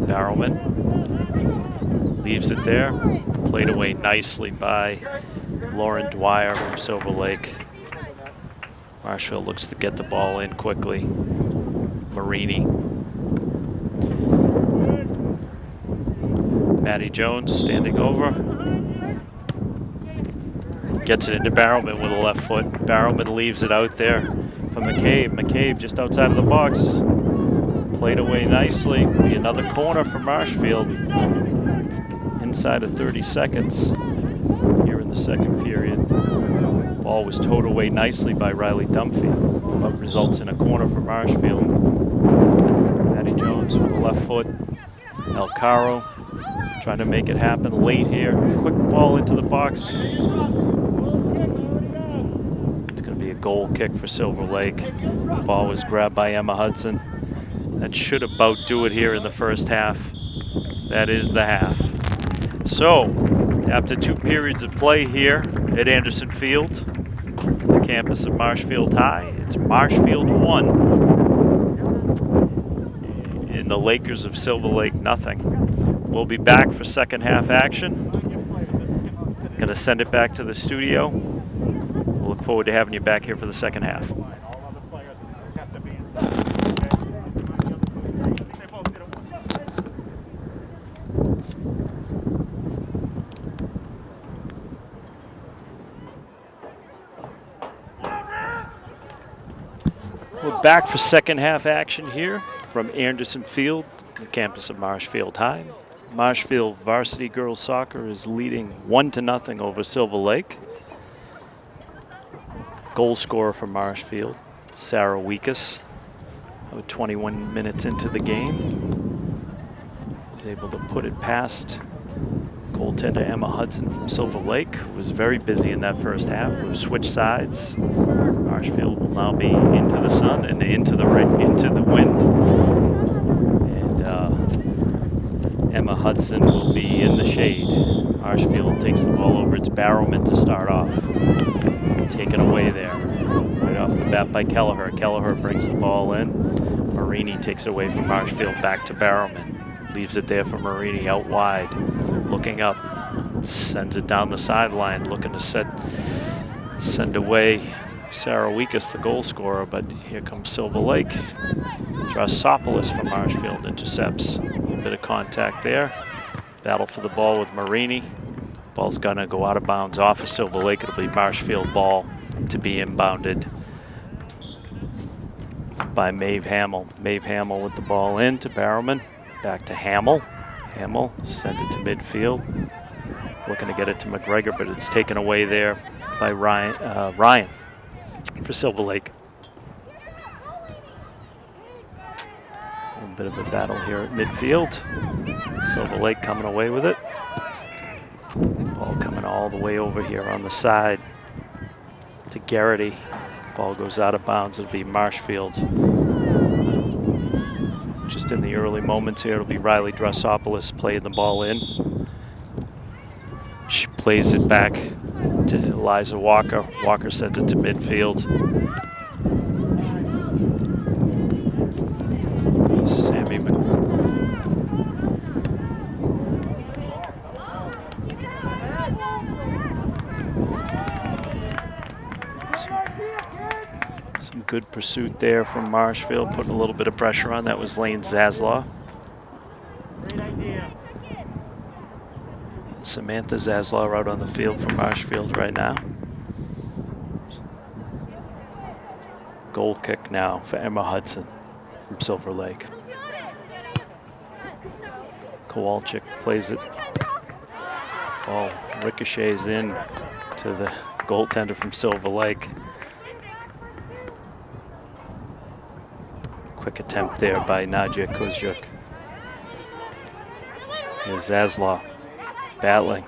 Speaker 1: Barrowman leaves it there. Played away nicely by Lauren Dwyer from Silver Lake. Marshfield looks to get the ball in quickly. Marini. Maddie Jones standing over. Gets it into Barrowman with a left foot. Barrowman leaves it out there for McCabe. McCabe just outside of the box. Played away nicely. Be another corner for Marshfield. Inside of 30 seconds here in the second period. Ball was towed away nicely by Riley Dunphy, but results in a corner for Marshfield. Maddie Jones with the left foot. Alcaro trying to make it happen late here. Quick ball into the box. It's going to be a goal kick for Silver Lake. The ball was grabbed by Emma Hudson. That should about do it here in the first half. That is the half. So, after 2 periods of play here at Anderson Field, the campus of Marshfield High, it's Marshfield 1 and the Lakers of Silver Lake nothing. We'll be back for second half action. Gonna send it back to the studio. We'll look forward to having you back here for the second half. We're back for second half action here from Anderson Field, the campus of Marshfield High. Marshfield varsity girls soccer is leading 1-0 over Silver Lake. Goal scorer for Marshfield, Sarah Weekus, 21 minutes into the game, was able to put it past goaltender Emma Hudson from Silver Lake, who was very busy in that first half. We've switched sides. Marshfield will now be into the sun and into the wind. And Emma Hudson will be in the shade. Marshfield takes the ball over. It's Barrowman to start off. Taken away there. Right off the bat by Kelleher. Kelleher brings the ball in. Marini takes it away from Marshfield back to Barrowman. Leaves it there for Marini out wide. Looking up. Sends it down the sideline. Looking to send away Sarah Weekus, the goal scorer, but here comes Silver Lake. Drasopoulos from Marshfield intercepts. A bit of contact there. Battle for the ball with Marini. Ball's gonna go out of bounds off of Silver Lake. It'll be Marshfield ball to be inbounded by Maeve Hamill. Maeve Hamill with the ball in to Barrowman. Back to Hamill. Hamill sent it to midfield. Looking to get it to McGregor, but it's taken away there by Ryan for Silver Lake. A little bit of a battle here at midfield. Silver Lake coming away with it. Ball coming all the way over here on the side to Garrity. Ball goes out of bounds. It'll be Marshfield. Just in the early moments here, it'll be Riley Drasopoulos playing the ball in. She plays it back to Eliza Walker. Walker sends it to midfield. Sammy some good pursuit there from Marshfield, putting a little bit of pressure on. That was Lane Zaslaw. Samantha Zaslow out on the field for Marshfield right now. Goal kick now for Emma Hudson from Silver Lake. Kowalczyk plays it. Ball ricochets in to the goaltender from Silver Lake. Quick attempt there by Nadia Kozjuk. Here's Zaslow battling.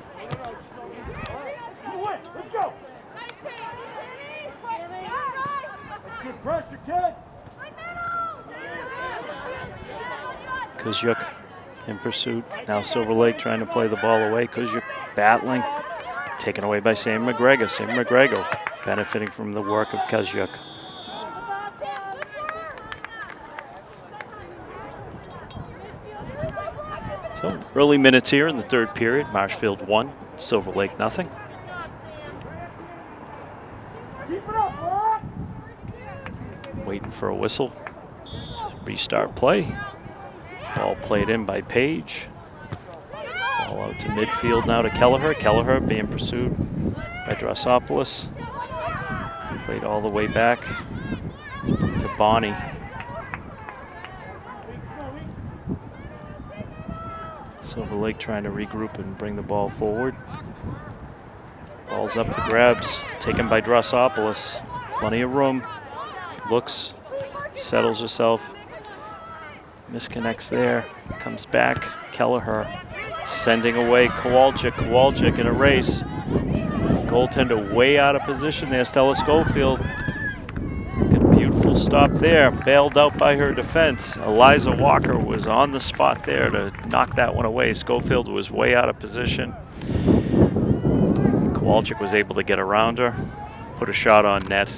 Speaker 1: Kozjuk in pursuit. Now Silver Lake trying to play the ball away. Kozjuk battling. Taken away by Sam McGregor. Sam McGregor benefiting from the work of Kozjuk. So early minutes here in the third period. Marshfield 1, Silver Lake nothing. Waiting for a whistle. Restart play. Ball played in by Page. Ball out to midfield now to Kelleher. Kelleher being pursued by Drossopoulos. Played all the way back to Bonnie. Silver Lake trying to regroup and bring the ball forward. Ball's up for grabs, taken by Drossopoulos. Plenty of room. Looks, settles herself. Misconnects there, comes back. Kelleher sending away Kowalczyk. Kowalczyk in a race. Goaltender way out of position there. Stella Schofield. Got a beautiful stop there. Bailed out by her defense. Eliza Walker was on the spot there to knock that one away. Schofield was way out of position. Kowalczyk was able to get around her, put a shot on net.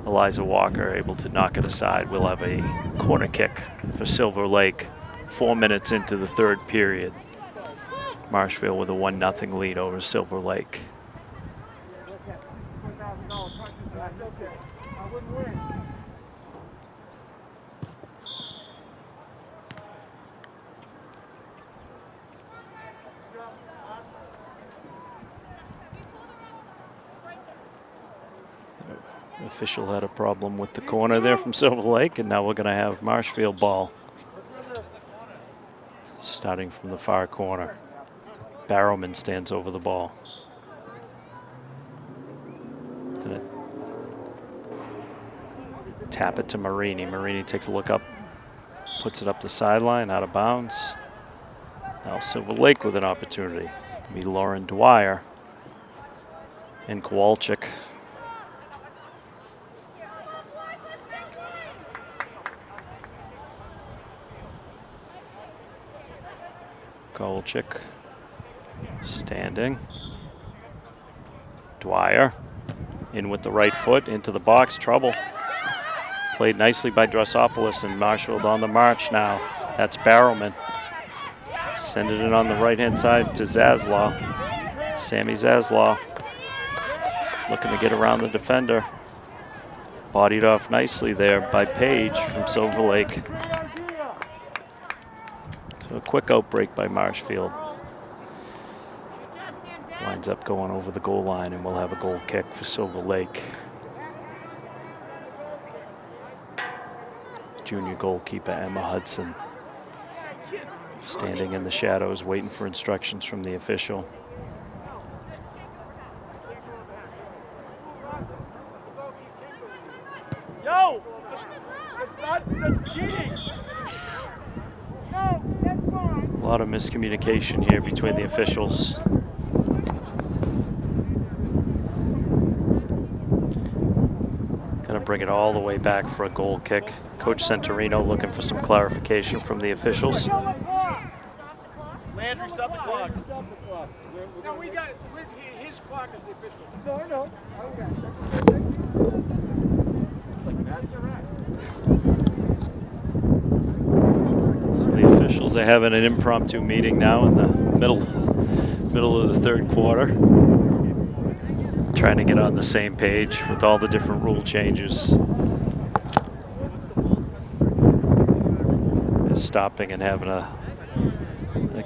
Speaker 1: Eliza Walker able to knock it aside. We'll have a corner kick for Silver Lake 4 minutes into the third period. Marshfield with a 1-0 lead over Silver Lake. Official had a problem with the corner there from Silver Lake, and now we're going to have Marshfield ball. Starting from the far corner. Barrowman stands over the ball. Gonna tap it to Marini. Marini takes a look up, puts it up the sideline, out of bounds. Now Silver Lake with an opportunity. It'll be Lauren Dwyer and Kowalczyk. Kowalczyk standing. Dwyer in with the right foot into the box. Trouble. Played nicely by Drossopoulos, and Marshfield on the march now. That's Barrowman. Sending it on the right-hand side to Zaslow. Sammy Zaslow looking to get around the defender. Bodied off nicely there by Page from Silver Lake. So a quick outbreak by Marshfield. Winds up going over the goal line, and we'll have a goal kick for Silver Lake. Junior goalkeeper Emma Hudson standing in the shadows waiting for instructions from the official.
Speaker 3: Yo! That's cheating! No, that's fine.
Speaker 1: A lot of miscommunication here between the officials. Gonna bring it all the way back for a goal kick. Coach Centurino looking for some clarification from the officials.
Speaker 3: Landry, stop the clock. No, we got it. His clock is the official. No, no. Okay.
Speaker 1: So the officials are having an impromptu meeting now in the middle of the third quarter, trying to get on the same page with all the different rule changes. Is stopping and having a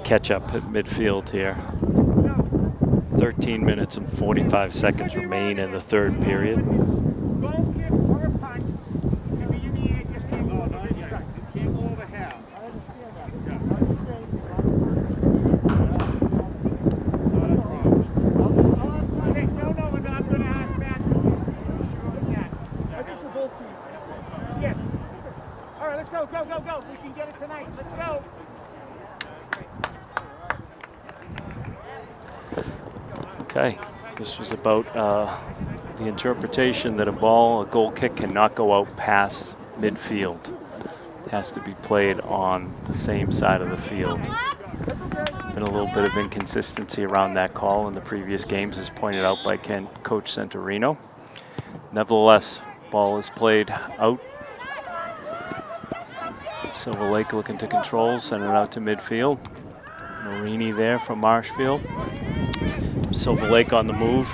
Speaker 1: catch up at midfield here. 13 minutes and 45 seconds remain in the third period.
Speaker 3: Goal kick or a punt. If you need, just can't go over the strike. You can't go over half. I understand that. I'm just saying, okay, no, I'm going to ask Matt. I think for both teams. Yes. All right, let's go. We can get it tonight. Let's go.
Speaker 1: Okay, this was about the interpretation that a goal kick cannot go out past midfield. It has to be played on the same side of the field. Been a little bit of inconsistency around that call in the previous games, as pointed out by Coach Santorino. Nevertheless, ball is played out. Silver Lake looking to control, send it out to midfield. Marini there from Marshfield. Silver Lake on the move.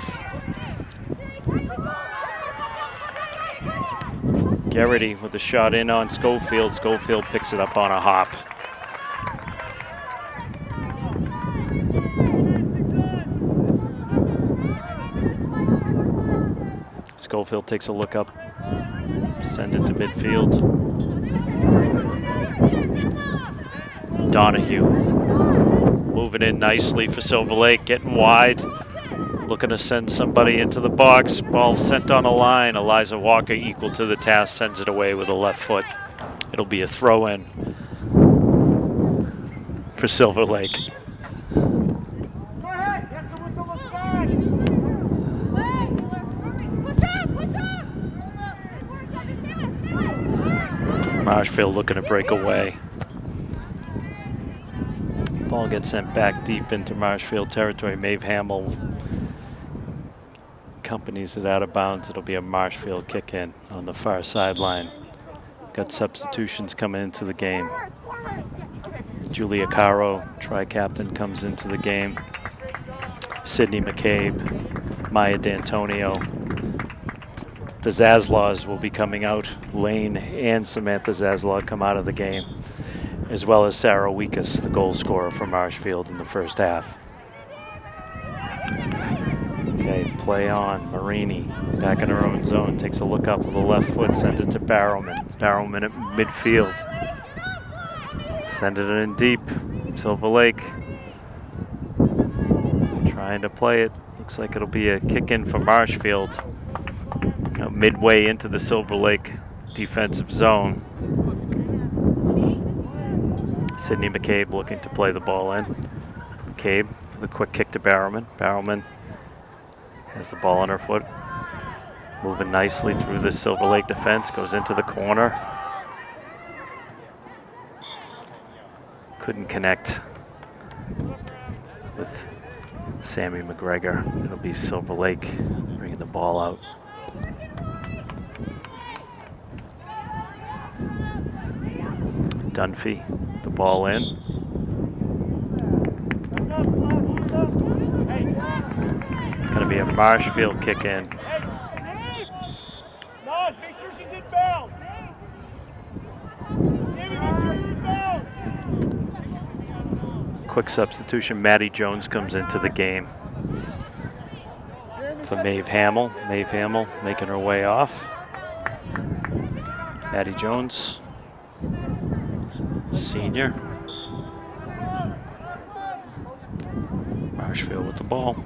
Speaker 1: Garrity with a shot in on Schofield. Schofield picks it up on a hop. Schofield takes a look up, send it to midfield. Donahue moving in nicely for Silver Lake, getting wide, looking to send somebody into the box. Ball sent on a line. Eliza Walker, equal to the task, sends it away with a left foot. It'll be a throw in for Silver Lake.
Speaker 3: Go ahead. That's the whistle of God.
Speaker 1: Marshfield looking to break away. Ball gets sent back deep into Marshfield territory. Maeve Hamill accompanies it out of bounds. It'll be a Marshfield kick in on the far sideline. Got substitutions coming into the game. Julia Caro, tri-captain, comes into the game. Sydney McCabe, Maya D'Antonio. The Zaslaws will be coming out. Lane and Samantha Zaslaw come out of the game, as well as Sarah Weekus, the goal scorer for Marshfield in the first half. Okay, play on. Marini back in her own zone, takes a look up with the left foot, sends it to Barrowman. Barrowman at midfield. Send it in deep. Silver Lake trying to play it. Looks like it'll be a kick in for Marshfield. Midway into the Silver Lake defensive zone. Sydney McCabe looking to play the ball in. McCabe with a quick kick to Barrowman. Barrowman has the ball on her foot. Moving nicely through the Silver Lake defense, goes into the corner. Couldn't connect with Sammy McGregor. It'll be Silver Lake bringing the ball out. Dunphy, the ball in. Gonna be a Marshfield kick in.
Speaker 3: Naj, make sure she's in bounds. Sammy, make sure she's in bounds.
Speaker 1: Quick substitution, Maddie Jones comes into the game for Maeve Hamill. Maeve Hamill making her way off. Maddie Jones, senior. Marshfield with the ball.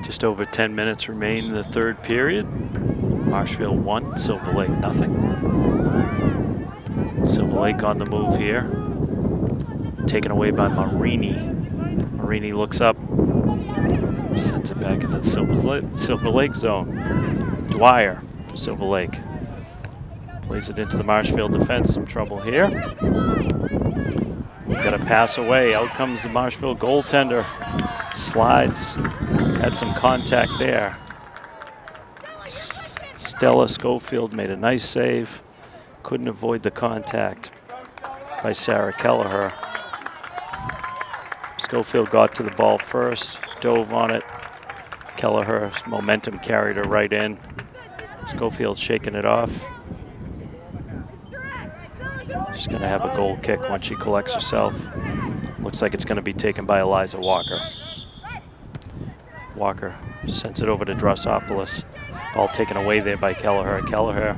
Speaker 1: Just over 10 minutes remain in the third period. Marshfield 1, Silver Lake nothing. Silver Lake on the move here. Taken away by Marini. Marini looks up, sends it back into the Silver Lake zone. Dwyer for Silver Lake. Plays it into the Marshfield defense. Some trouble here. Got to pass away. Out comes the Marshfield goaltender. Slides. Had some contact there. Stella Schofield made a nice save. Couldn't avoid the contact by Sarah Kelleher. Schofield got to the ball first, dove on it. Kelleher's momentum carried her right in. Schofield shaking it off. She's going to have a goal kick once she collects herself. Looks like it's going to be taken by Eliza Walker. Walker sends it over to Drossopoulos. Ball taken away there by Kelleher. Kelleher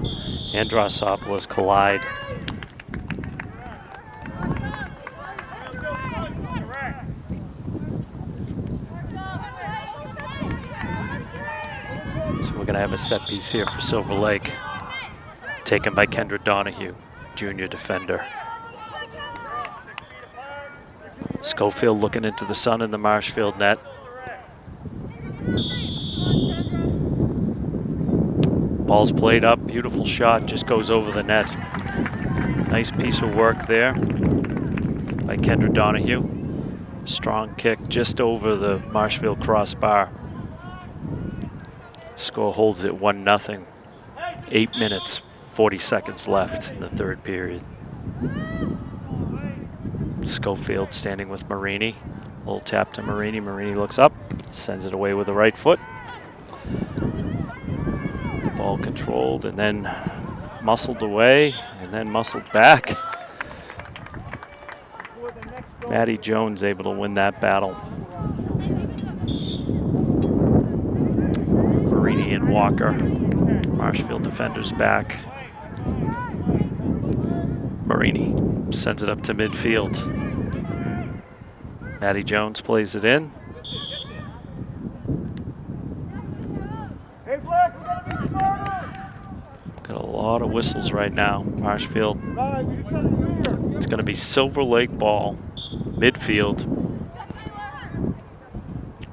Speaker 1: and Drossopoulos collide. So we're going to have a set piece here for Silver Lake. Taken by Kendra Donahue, junior defender. Schofield looking into the sun in the Marshfield net. Ball's played up, beautiful shot, just goes over the net. Nice piece of work there by Kendra Donahue. Strong kick just over the Marshfield crossbar. Score holds it 1-0. 8 minutes, 40 seconds left in the third period. Schofield standing with Marini. A little tap to Marini. Marini looks up, sends it away with the right foot. Ball controlled and then muscled away and then muscled back. Maddie Jones able to win that battle. Marini and Walker. Marshfield defenders back. Marini sends it up to midfield. Maddie Jones plays it in. Got a lot of whistles right now. Marshfield. It's going to be Silver Lake ball. Midfield.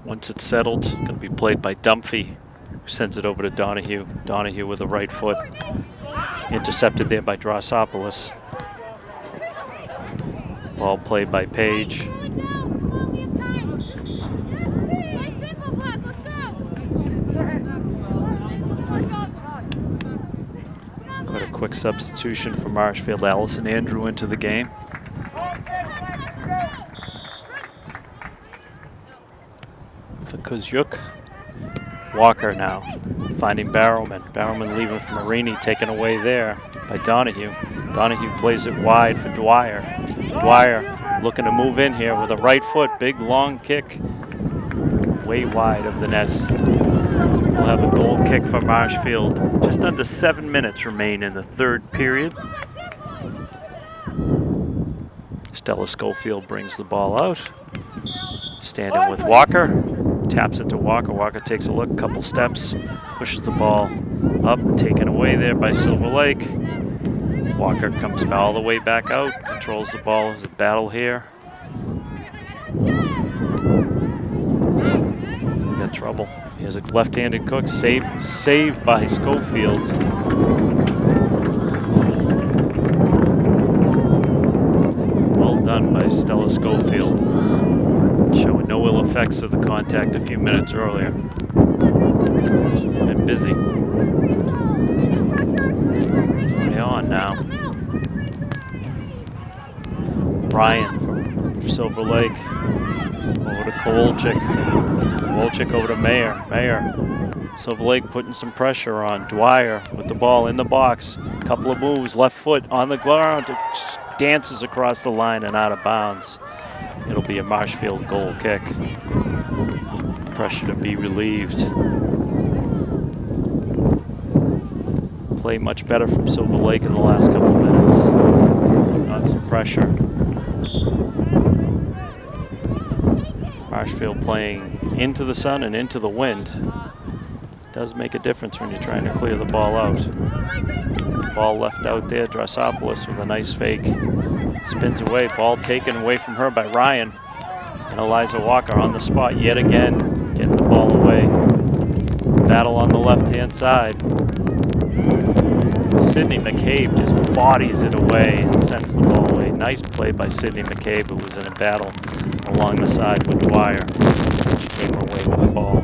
Speaker 1: Once it's settled, it's going to be played by Dumphy, who sends it over to Donahue. Donahue with the right foot. Intercepted there by Drossopoulos. Ball played by Page. Got a quick substitution for Marshfield. Allison Andrew into the game. For Kuzyuk. Walker now finding Barrowman. Barrowman leaving for Marini, taken away there by Donahue. Donahue plays it wide for Dwyer. Dwyer looking to move in here with a right foot. Big long kick. Way wide of the net. We'll have a goal kick for Marshfield. Just under 7 minutes remain in the third period. Stella Schofield brings the ball out. Standing with Walker. Taps it to Walker. Walker takes a look, couple steps, pushes the ball up, taken away there by Silver Lake. Walker comes all the way back out, controls the ball. There's a battle here. Got trouble. Here's a left-handed cook, saved by Schofield. Well done by Stella Schofield. Showing no ill effects of the contact a few minutes earlier. She's been busy. Play on now. Ryan from Silver Lake. Over to Kowalczyk. Kowalczyk over to Mayer. Mayer. Silver Lake putting some pressure on. Dwyer with the ball in the box. Couple of moves, left foot on the ground. Dances across the line and out of bounds. It'll be a Marshfield goal kick. Pressure to be relieved. Play much better from Silver Lake in the last couple of minutes. On some pressure. Marshfield playing into the sun and into the wind. Does make a difference when you're trying to clear the ball out. Ball left out there. Drossopoulos with a nice fake. Spins away, ball taken away from her by Ryan. And Eliza Walker on the spot yet again, getting the ball away. Battle on the left-hand side. Sydney McCabe just bodies it away and sends the ball away. Nice play by Sydney McCabe, who was in a battle along the side with Dwyer. She came away with the ball.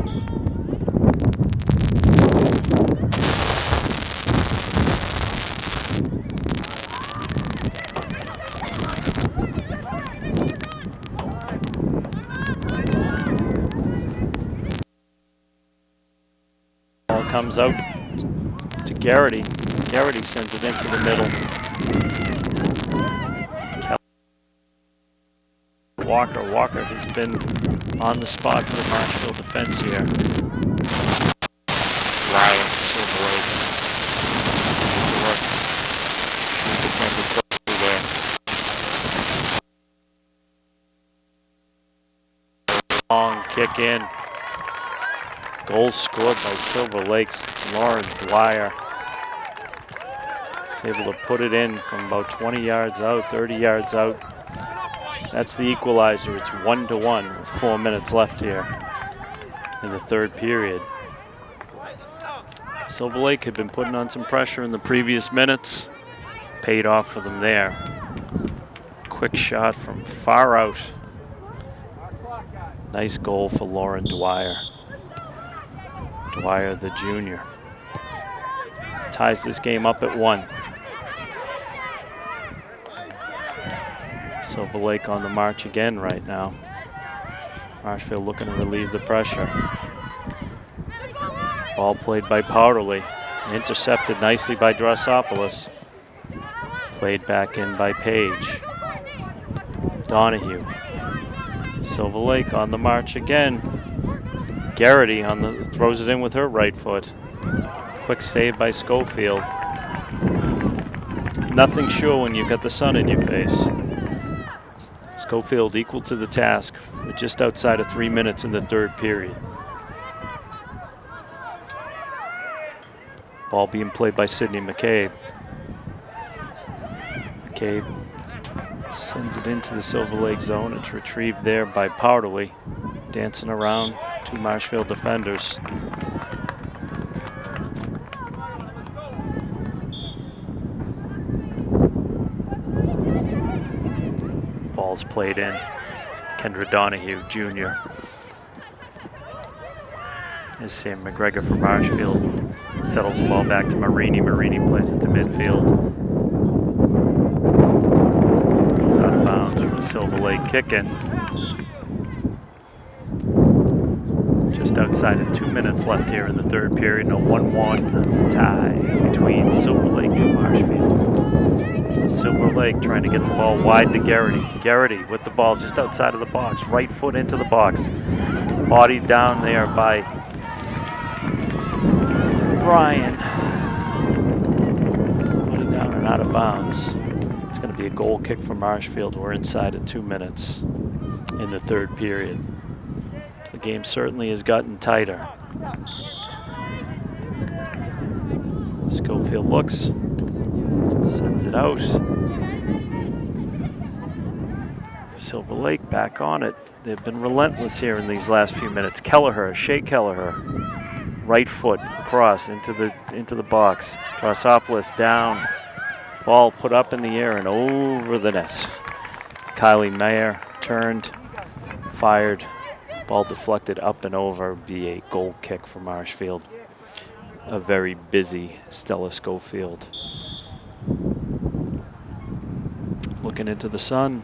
Speaker 1: Comes out to Garrity. Garrity sends it into the middle. Walker has been on the spot for the Marshfield defense here. Ryan Silver Lake. Long kick in. Goal scored by Silver Lake's Lauren Dwyer. He's able to put it in from about 20 yards out, 30 yards out. That's the equalizer. It's 1-1 with 4 minutes left here in the third period. Silver Lake had been putting on some pressure in the previous minutes. Paid off for them there. Quick shot from far out. Nice goal for Lauren Dwyer. Dwyer, the junior. Ties this game up at 1. Silver Lake on the march again right now. Marshfield looking to relieve the pressure. Ball played by Powderly. Intercepted nicely by Drossopoulos. Played back in by Page. Donahue. Silver Lake on the march again. Garrity throws it in with her right foot. Quick save by Schofield. Nothing sure when you've got the sun in your face. Schofield equal to the task. We're just outside of 3 minutes in the third period. Ball being played by Sydney McCabe. McCabe sends it into the Silver Lake zone. It's retrieved there by Powderly. Dancing around 2 Marshfield defenders. Ball's played in. Kendra Donahue, junior. As Sam McGregor from Marshfield settles the ball back to Marini. Marini plays it to midfield. It's out of bounds for Silver Lake kicking. Just outside of 2 minutes left here in the third period. A 1-1 tie between Silver Lake and Marshfield. Silver Lake trying to get the ball wide to Garrity. Garrity with the ball just outside of the box. Right foot into the box. Bodied down there by Ryan. Bodied down and out of bounds. It's going to be a goal kick for Marshfield. We're inside of 2 minutes in the third period. The game certainly has gotten tighter. Schofield looks, sends it out. Silver Lake back on it. They've been relentless here in these last few minutes. Kelleher, Shea Kelleher, right foot across into the box. Drossopoulos down. Ball put up in the air and over the net. Kylie Mayer turned, fired. Ball deflected up and over. Be a goal kick for Marshfield. A very busy Stella Schofield. Looking into the sun.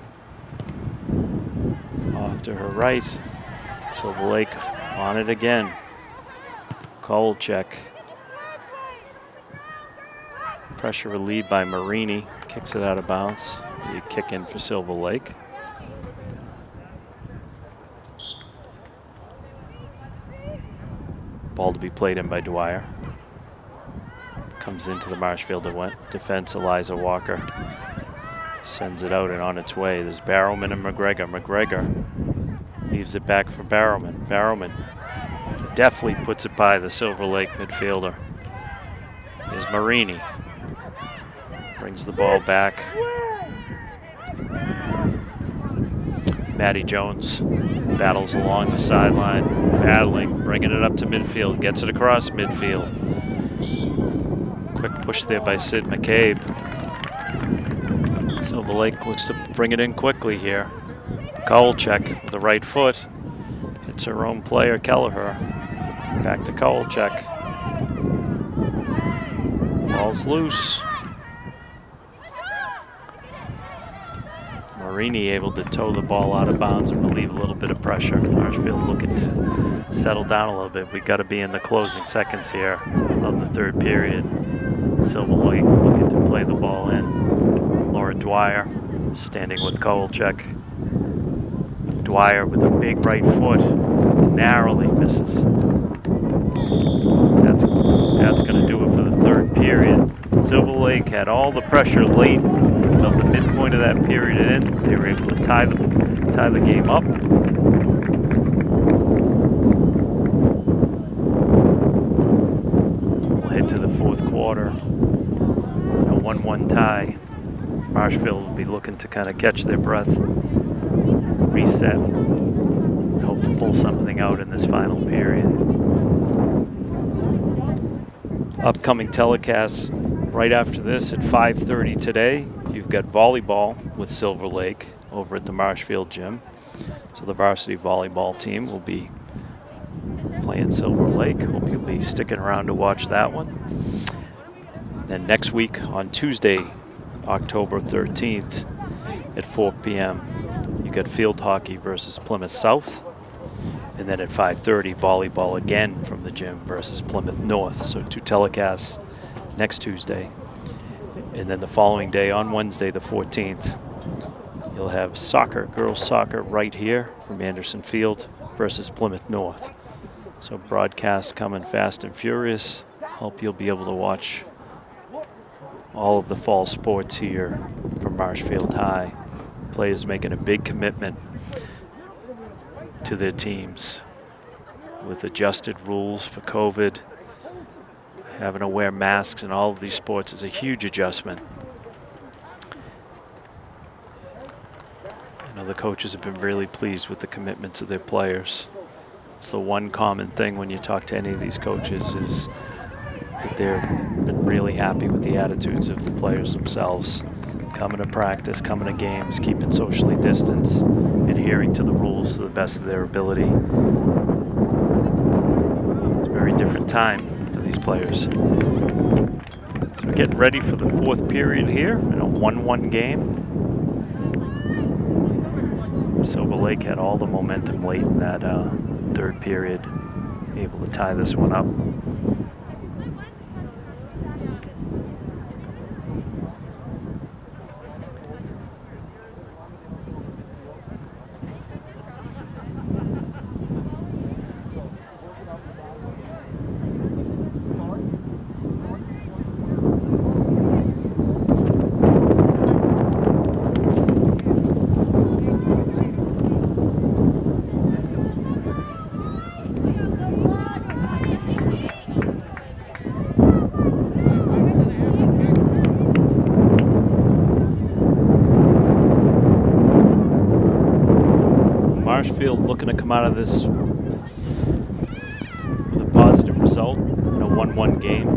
Speaker 1: Off to her right. Silver Lake on it again. Kolchek. Pressure relieved by Marini. Kicks it out of bounds. Be a kick in for Silver Lake. Ball to be played in by Dwyer. Comes into the Marshfield defense. Eliza Walker sends it out and on its way. There's Barrowman and McGregor. McGregor leaves it back for Barrowman. Barrowman deftly puts it by the Silver Lake midfielder. Is Marini. Brings the ball back. Maddie Jones battles along the sideline, battling, bringing it up to midfield, gets it across midfield. Quick push there by Sid McCabe. Silver Lake looks to bring it in quickly here. Kolchek with the right foot. It's her own player, Kelleher. Back to Kolchek. Ball's loose. Marini able to tow the ball out of bounds and relieve a little bit of pressure. Marshfield looking to settle down a little bit. We got to be in the closing seconds here of the third period. Silver Lake looking to play the ball in. Laura Dwyer standing with Kowalczyk. Dwyer with a big right foot, narrowly misses. That's going to do it for the third period. Silver Lake had all the pressure late of the midpoint of that period in. They were able to tie the game up. We'll head to the fourth quarter. A 1-1 tie. Marshfield will be looking to kind of catch their breath, reset, hope to pull something out in this final period. Upcoming telecasts right after this at 5:30 today. You've got volleyball with Silver Lake over at the Marshfield gym. So the varsity volleyball team will be playing Silver Lake. Hope you'll be sticking around to watch that one. Then next week on Tuesday, October 13th at 4 p.m. you got field hockey versus Plymouth South. And then at 5:30, volleyball again from the gym versus Plymouth North. So 2 telecasts next Tuesday. And then the following day, on Wednesday the 14th, you'll have soccer, girls soccer right here from Anderson Field versus Plymouth North. So broadcasts coming fast and furious. Hope you'll be able to watch all of the fall sports here from Marshfield High. Players making a big commitment to their teams with adjusted rules for COVID. Having to wear masks in all of these sports is a huge adjustment. I know the coaches have been really pleased with the commitments of their players. It's the one common thing when you talk to any of these coaches is that they've been really happy with the attitudes of the players themselves. Coming to practice, coming to games, keeping socially distanced, adhering to the rules to the best of their ability. It's a very different time for these players. So we're getting ready for the fourth period here in a 1-1 game. Silver Lake had all the momentum late in that third period, able to tie this one up. Marshfield looking to come out of this with a positive result in a 1-1 game.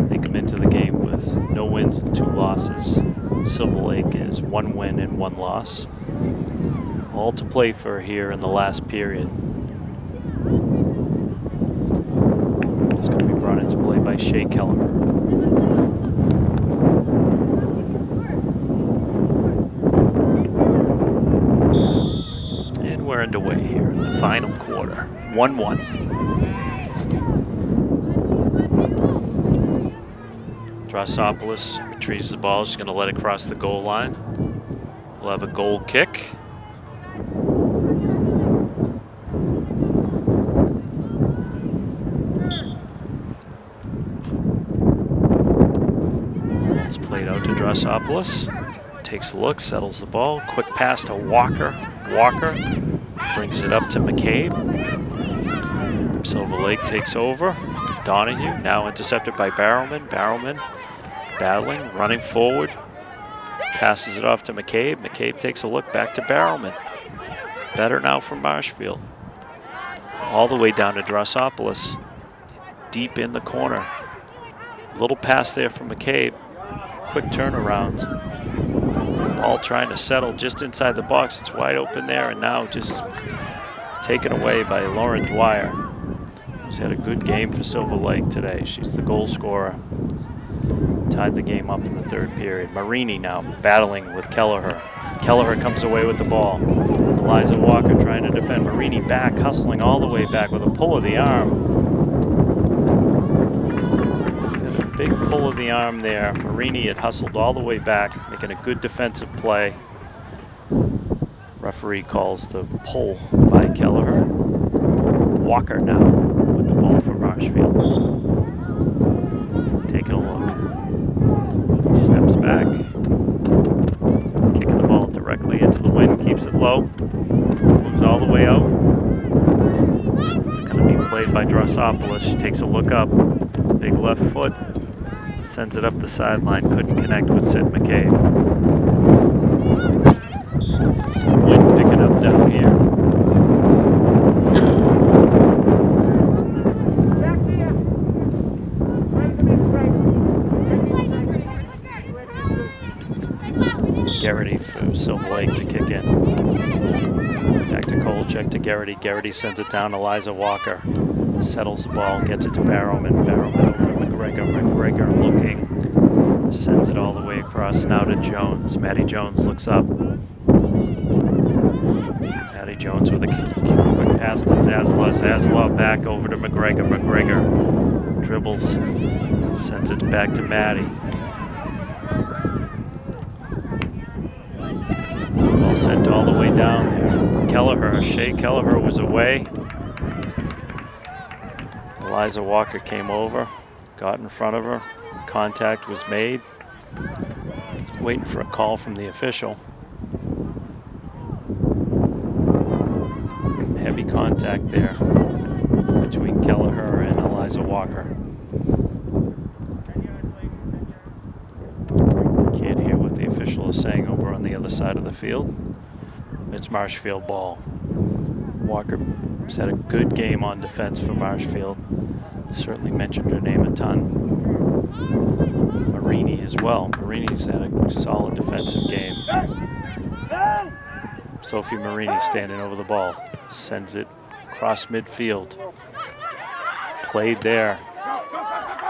Speaker 1: They come into the game with no wins and 2 losses. Silver Lake is 1 win and 1 loss. All to play for here in the last period. It's going to be brought into play by Shea Kelleher. We're underway here in the final quarter. 1-1. Drossopoulos retrieves the ball. She's going to let it cross the goal line. We'll have a goal kick. It's played out to Drossopoulos. Takes a look, settles the ball. Quick pass to Walker. Walker brings it up to McCabe. Silver Lake takes over. Donahue now intercepted by Barrowman. Barrowman battling, running forward. Passes it off to McCabe. McCabe takes a look back to Barrowman. Better now from Marshfield. All the way down to Drossopoulos. Deep in the corner. Little pass there from McCabe. Quick turnaround. Ball trying to settle just inside the box. It's wide open there, and now just taken away by Lauren Dwyer, who's had a good game for Silver Lake today. She's the goal scorer. Tied the game up in the third period. Marini now battling with Kelleher. Kelleher comes away with the ball. Eliza Walker trying to defend. Marini back, hustling all the way back with a pull of the arm. Big pull of the arm there. Marini had hustled all the way back, making a good defensive play. Referee calls the pull by Kelleher. Walker now with the ball for Marshfield. Taking a look. Steps back. Kicking the ball directly into the wind, keeps it low. Moves all the way out. It's going to be played by Drossopoulos. She takes a look up. Big left foot. Sends it up the sideline. Couldn't connect with Sid McCabe. Wind picking up down here. Garrity for Silver Lake to kick in. Back to Kolchak to Garrity. Garrity sends it down to Eliza Walker. Settles the ball, gets it to Barrowman. Barrowman over to McGregor. McGregor looking. Sends it all the way across now to Jones. Maddie Jones looks up. Maddie Jones with a quick pass to Zasla. Zasla back over to McGregor. McGregor dribbles. Sends it back to Maddie. Ball sent all the way down there. Kelleher. Shea Kelleher was away. Eliza Walker came over, got in front of her. Contact was made. Waiting for a call from the official. Heavy contact there between Kelleher and Eliza Walker. Can't hear what the official is saying over on the other side of the field. It's Marshfield ball. Walker's had a good game on defense for Marshfield. Certainly mentioned her name a ton. Marini as well. Marini's had a solid defensive game. Sophie Marini standing over the ball. Sends it across midfield. Played there.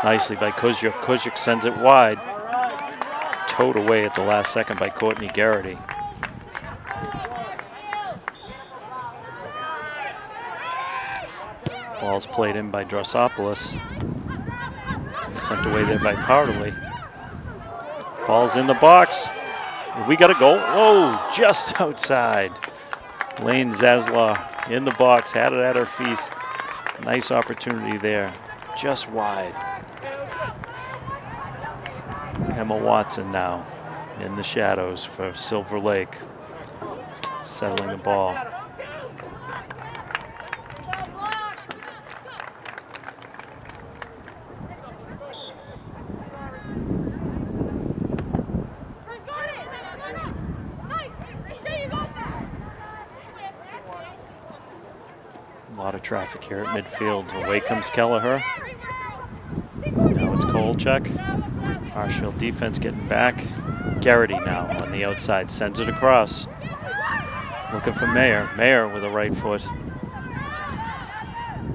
Speaker 1: Nicely by Kuzjuk. Kuzjuk sends it wide. Towed away at the last second by Courtney Garrity. Ball's played in by Drossopoulos. Sent away there by Powderly. Ball's in the box. We got a goal. Whoa, just outside. Lane Zasla in the box, had it at her feet. Nice opportunity there, just wide. Emma Watson now in the shadows for Silver Lake. Settling the ball. A lot of traffic here at midfield. Away comes Kelleher. Now it's Kolchak. Marshfield defense getting back. Garrity now on the outside. Sends it across. Looking for Mayer. Mayer with a right foot.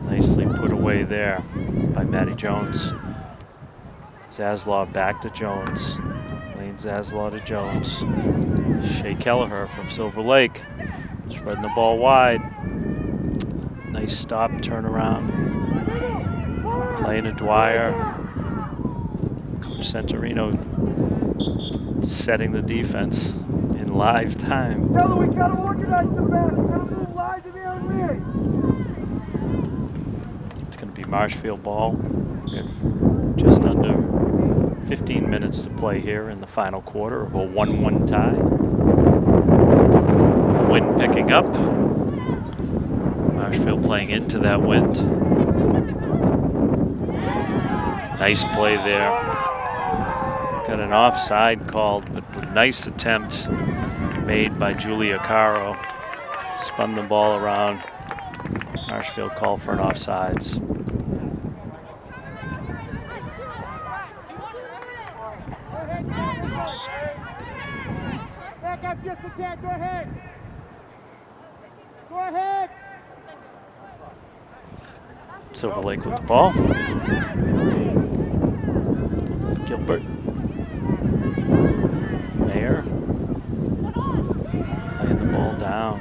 Speaker 1: Nicely put away there by Maddie Jones. Zasla back to Jones. Lane Zasla to Jones. Shea Kelleher from Silver Lake. Spreading the ball wide. Nice stop, turn around. Playing to Dwyer. Coach Santorino setting the defense in live time.
Speaker 3: Stella, we gotta organize the back. We gotta move Liza there and me.
Speaker 1: It's going to be Marshfield ball. Got just under 15 minutes to play here in the final quarter of a 1-1 tie. Wind picking up. Marshfield playing into that wind. Nice play there. Got an offside called, but a nice attempt made by Julia Caro. Spun the ball around. Marshfield called for an offsides.
Speaker 3: Back up, just attack, go ahead. Go ahead.
Speaker 1: Silver Lake with the ball. It's Gilbert. Mayer. Playing the ball down.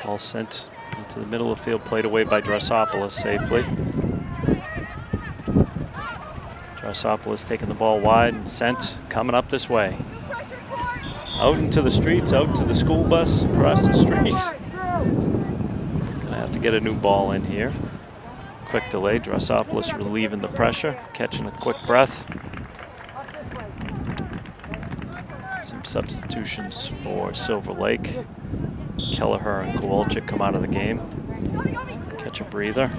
Speaker 1: Ball sent into the middle of the field, played away by Drossopoulos safely. Drosopoulos taking the ball wide and sent coming up this way. Out into the streets, out to the school bus across the street. Gonna have to get a new ball in here. Quick delay, Drosopoulos relieving the pressure, catching a quick breath. Some substitutions for Silver Lake. Kelleher and Kowalczyk come out of the game. Catch a breather.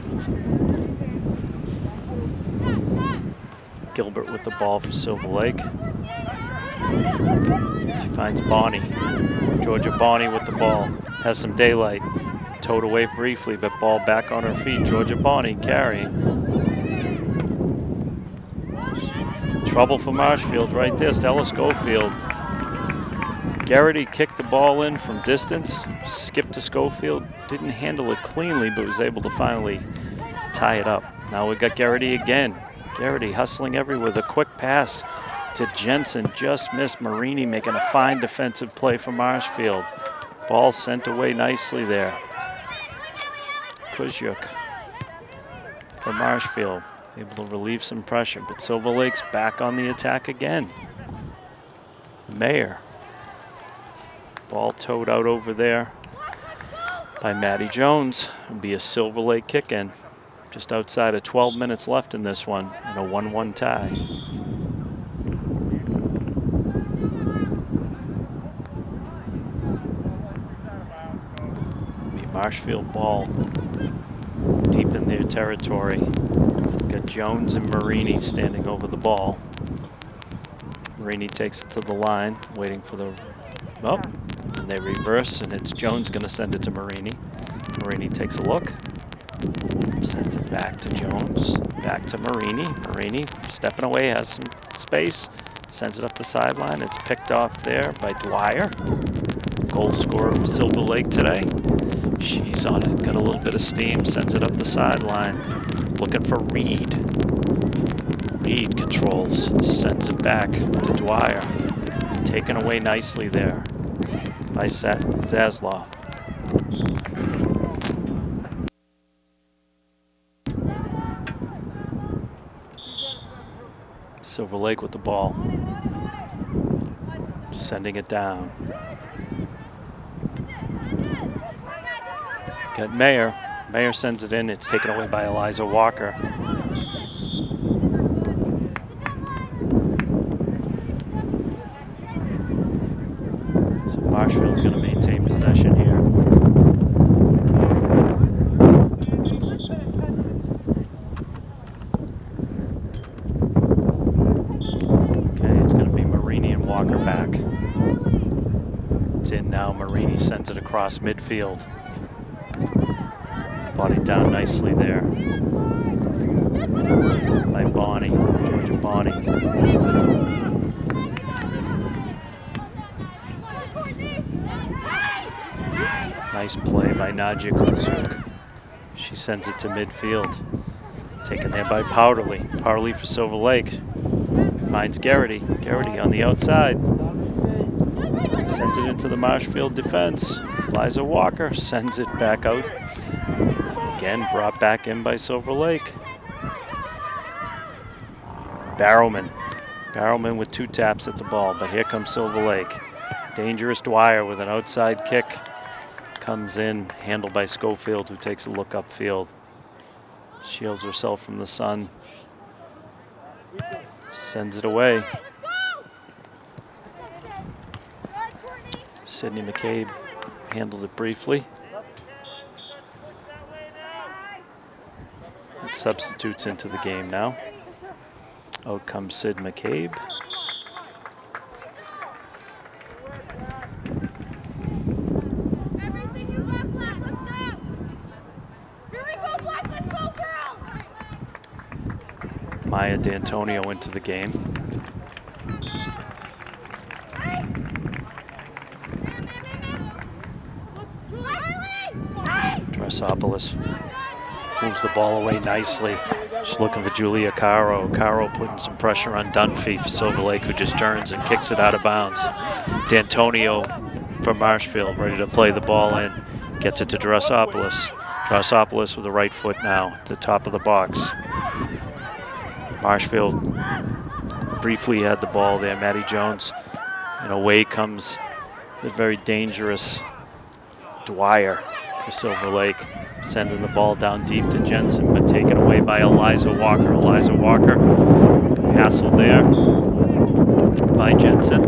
Speaker 1: Gilbert with the ball for Silver Lake. She finds Bonney. Georgia Bonney with the ball. Has some daylight. Towed away briefly, but ball back on her feet. Georgia Bonney carrying. Trouble for Marshfield right there. Stella Schofield. Garrity kicked the ball in from distance. Skipped to Schofield. Didn't handle it cleanly, but was able to finally tie it up. Now we got Garrity again. Garrity hustling everywhere with a quick pass to Jensen. Just missed Marini, making a fine defensive play for Marshfield. Ball sent away nicely there. Kuzyuk for Marshfield, able to relieve some pressure, but Silver Lake's back on the attack again. Mayer. Ball towed out over there by Maddie Jones. It'll be a Silver Lake kick-in. Just outside of 12 minutes left in this one, and a 1-1 tie. Marshfield ball deep in their territory. Got Jones and Marini standing over the ball. Marini takes it to the line, waiting for the, oh, and they reverse, and it's Jones gonna send it to Marini. Marini takes a look, sends it back to Jones, back to Marini. Marini stepping away, has some space, sends it up the sideline. It's picked off there by Dwyer. Goal scorer for Silver Lake today. She's on it, got a little bit of steam, sends it up the sideline. Looking for Reed. Reed controls, sends it back to Dwyer. Taken away nicely there by Zaslaw. Silver Lake with the ball. Sending it down. Got Mayer. Mayer sends it in. It's taken away by Eliza Walker. So Marshfield's going to maintain possession here. Okay, it's going to be Marini and Walker back. It's in now. Marini sends it across midfield. Body down nicely there by Bonney, Georgia Bonney. Nice play by Nadia Kuzyuk. She sends it to midfield. Taken there by Powderly. Powderly for Silver Lake. Finds Garrity. Garrity on the outside. Sends it into the Marshfield defense. Eliza Walker sends it back out. Again, brought back in by Silver Lake. Barrowman. Barrowman with 2 taps at the ball, but here comes Silver Lake. Dangerous Dwyer with an outside kick. Comes in, handled by Schofield, who takes a look upfield. Shields herself from the sun. Sends it away. Sydney McCabe handles it briefly. And substitutes into the game now. Out comes Sid McCabe. Maya D'Antonio into the game. Drosopoulos moves the ball away nicely. She's looking for Julia Caro. Caro putting some pressure on Dunphy for Silver Lake, who just turns and kicks it out of bounds. D'Antonio for Marshfield, ready to play the ball in. Gets it to Drosopoulos. Drosopoulos with the right foot now at the top of the box. Marshfield briefly had the ball there. Matty Jones, and away comes the very dangerous Dwyer for Silver Lake, sending the ball down deep to Jensen, but taken away by Eliza Walker. Eliza Walker hassled there by Jensen.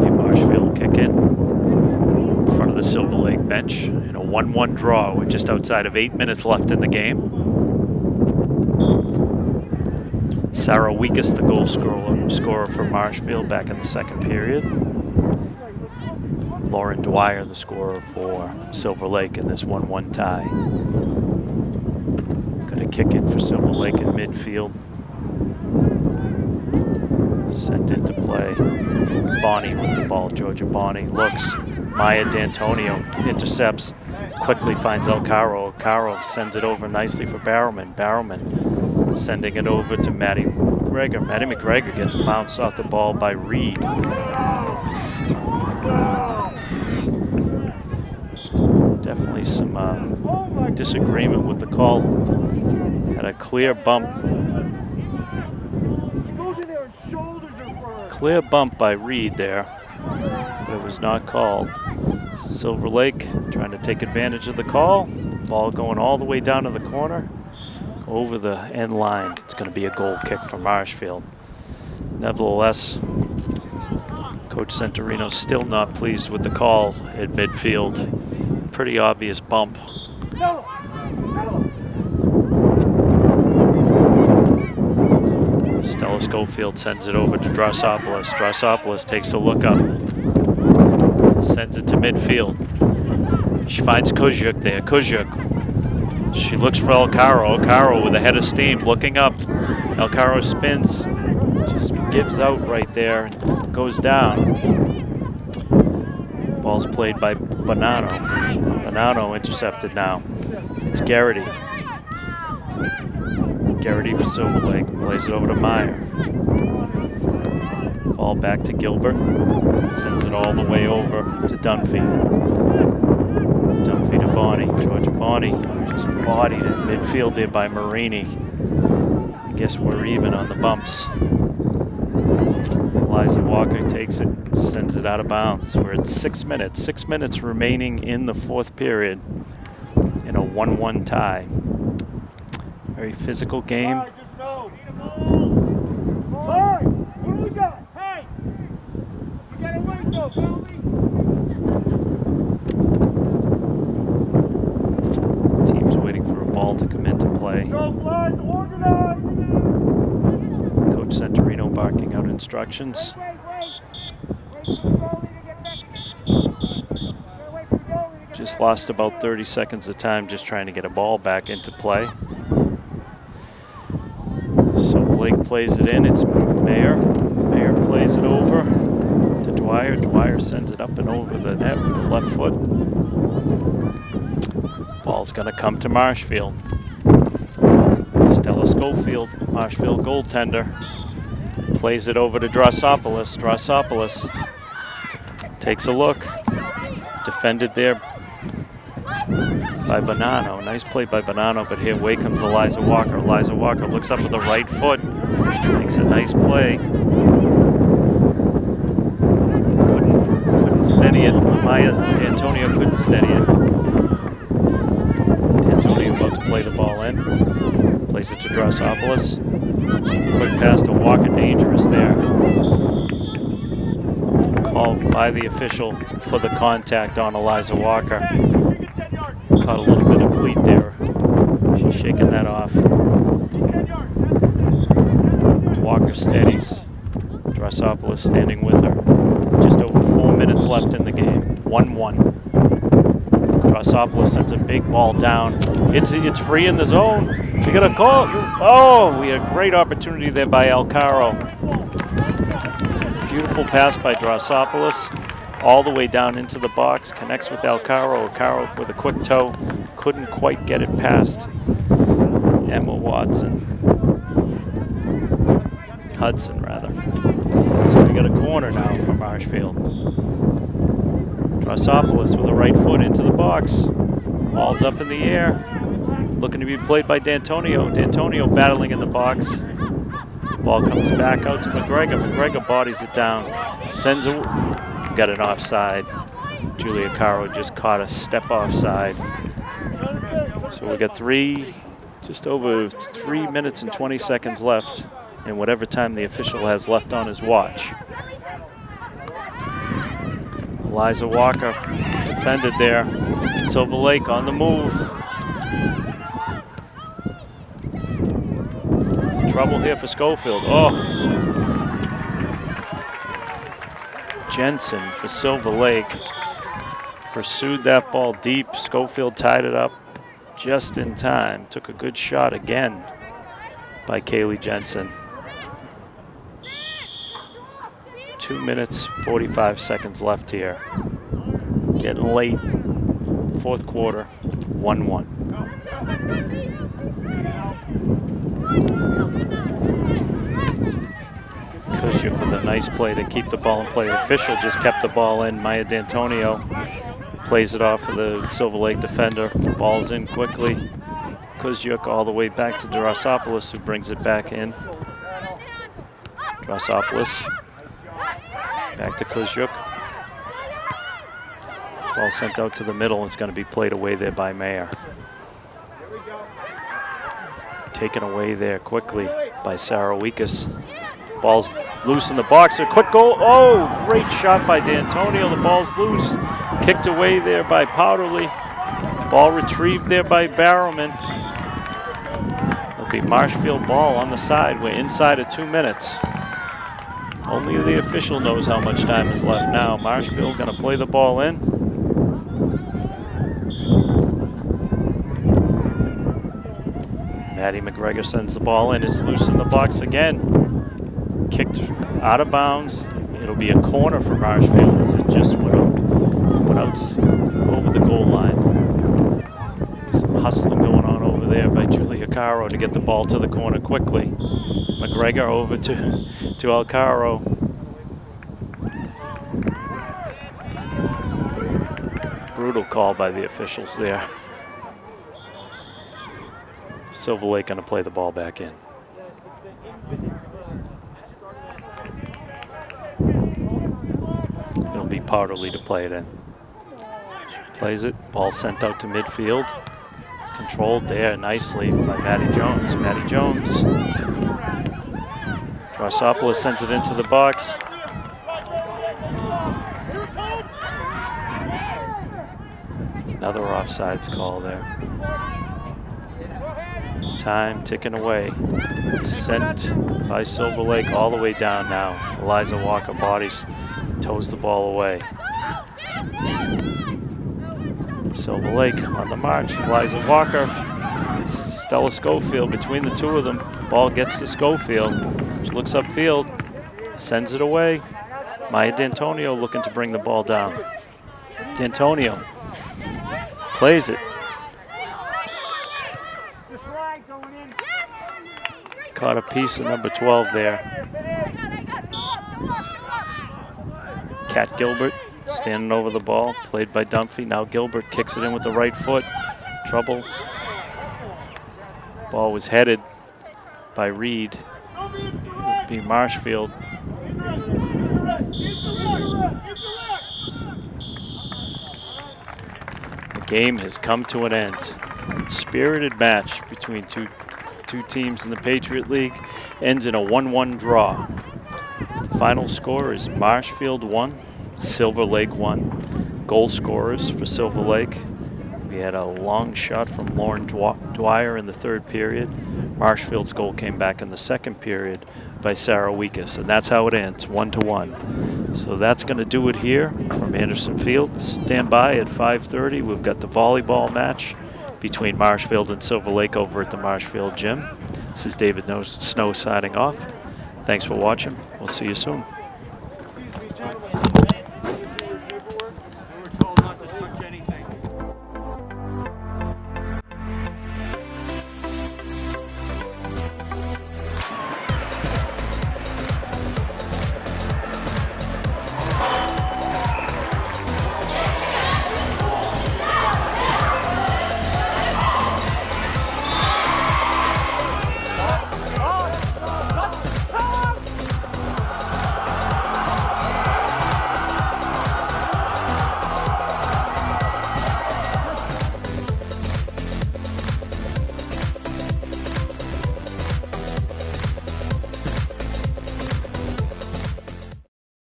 Speaker 1: The Marshfield kick in front of the Silver Lake bench in a 1-1 draw with just outside of 8 minutes left in the game. Sarah Weekus, the goal scorer for Marshfield back in the second period. Lauren Dwyer, the scorer for Silver Lake in this 1-1 tie. Got a kick in for Silver Lake in midfield. Sent into play. Bonnie with the ball. Georgia Bonnie looks. Maya D'Antonio intercepts. Quickly finds Alcaro. Alcaro sends it over nicely for Barrowman. Barrowman sending it over to Maddie McGregor. Maddie McGregor gets bounced off the ball by Reed. Definitely some disagreement with the call. Had a clear bump. Clear bump by Reed there, but it was not called. Silver Lake trying to take advantage of the call. Ball going all the way down to the corner, over the end line. It's going to be a goal kick for Marshfield. Nevertheless, Coach Centurino's still not pleased with the call at midfield. Pretty obvious bump. Stella Schofield sends it over to Drossopoulos. Drossopoulos takes a look up, sends it to midfield. She finds Kujuk there. Kujuk. She looks for Alcaro. Alcaro with a head of steam looking up. Alcaro spins, just gives out right there and goes down. Ball's played by Bonanno. Bonanno intercepted now. It's Garrity. Garrity for Silver Lake. Plays it over to Meyer. Ball back to Gilbert. Sends it all the way over to Dunphy. Dunphy to Bonnie. Georgia Bonnie just bodied in midfield there by Marini. I guess we're even on the bumps. Eliza Walker takes it, sends it out of bounds. We're at 6 minutes. 6 minutes remaining in the fourth period in a 1-1 tie. Very physical game.
Speaker 3: What do we got? Hey! You gotta wait though, penalty!
Speaker 1: Team's waiting for a ball to come into play.
Speaker 3: Lines organized!
Speaker 1: Coach Centurino barking out instructions.
Speaker 3: Wait for the goalie to get back. Wait for the goalie to get
Speaker 1: Just lost about 30 seconds of time just trying to get a ball back into play. Silver Lake plays it in. It's Mayer. Mayer plays it over to Dwyer. Dwyer sends it up and over the net with the left foot. Ball's going to come to Marshfield. Stella Schofield, Marshfield goaltender, plays it over to Drossopoulos. Drossopoulos takes a look. Defended there by Bonanno. Nice play by Bonanno, but here away comes Eliza Walker. Eliza Walker looks up with the right foot. Makes a nice play. Couldn't steady it. Maya D'Antonio couldn't steady it. D'Antonio about to play the ball in. Plays it to Drossopoulos. Quick pass to Walker, dangerous there. Called by the official for the contact on Eliza Walker. Caught a little bit of cleat there. She's shaking that off. Walker steadies. Drossopoulos standing with her. Just over 4 minutes left in the game. 1-1. Drossopoulos sends a big ball down. It's free in the zone. We got a call. Oh, we had a great opportunity there by Alcaro. Beautiful pass by Drossopoulos. All the way down into the box. Connects with Alcaro. Alcaro with a quick toe. Couldn't quite get it past Emma Watson. Hudson, rather. So we got a corner now for Marshfield. Drossopoulos with the right foot into the box. Ball's up in the air. looking to be played by D'Antonio. D'Antonio battling in the box. Ball comes back out to McGregor. McGregor bodies it down. Sends it. Got an offside. Julia Caro just caught a step offside. So we got just over 3 minutes and 20 seconds left in whatever time the official has left on his watch. Eliza Walker defended there. Silver Lake on the move. Trouble here for Schofield. Oh. Jensen for Silver Lake. Pursued that ball deep. Schofield tied it up just in time. Took a good shot again by Kaylee Jensen. 2 minutes, 45 seconds left here. Getting late. Fourth quarter, 1-1. Kushik with a nice play to keep the ball in play. The official just kept the ball in. Maya D'Antonio plays it off for the Silver Lake defender. Ball's in quickly. Kuzyuk all the way back to Drosopoulos, who brings it back in. Drosopoulos back to Kuzyuk. Ball sent out to the middle. It's going to be played away there by Mayer. Taken away there quickly by Sarah Weekus. Ball's loose in the box. A quick goal. Oh, great shot by D'Antonio. The ball's loose. Kicked away there by Powderly. Ball retrieved there by Barrowman. It'll be Marshfield ball on the side. We're inside of 2 minutes. Only the official knows how much time is left now. Marshfield going to play the ball in. Maddie McGregor sends the ball in. It's loose in the box again. Kicked out of bounds. It'll be a corner for Marshfield as it just went out over the goal line. Some hustling going on over there by Julia Caro to get the ball to the corner quickly. McGregor over to Alcaro. Brutal call by the officials there. Silver Lake going to play the ball back in. It'll be Powderly to play it in. Plays it, ball sent out to midfield. It's controlled there nicely by Maddie Jones. Maddie Jones. Drosopoulos sends it into the box. Another offsides call there. Time ticking away. Sent by Silver Lake all the way down now. Eliza Walker bodies, toes the ball away. Silver Lake on the march. Eliza Walker, Stella Schofield between the two of them. Ball gets to Schofield. She looks upfield, sends it away. Maya D'Antonio looking to bring the ball down. D'Antonio plays it. Caught a piece of number 12 there. Kat Gilbert standing over the ball, played by Dunphy. Now Gilbert kicks it in with the right foot. Trouble. Ball was headed by Reed. It'll be Marshfield. The game has come to an end. Spirited match between two teams in the Patriot League ends in a 1-1 draw. Final score is Marshfield 1, Silver Lake 1. Goal scorers for Silver Lake. We had a long shot from Lauren Dwyer in the third period. Marshfield's goal came back in the second period by Sarah Weekus, and that's how it ends, 1-1. So that's going to do it here from Anderson Field. Stand by at 5:30. We've got the volleyball match between Marshfield and Silver Lake over at the Marshfield Gym. This is David Snow signing off. Thanks for watching. We'll see you soon.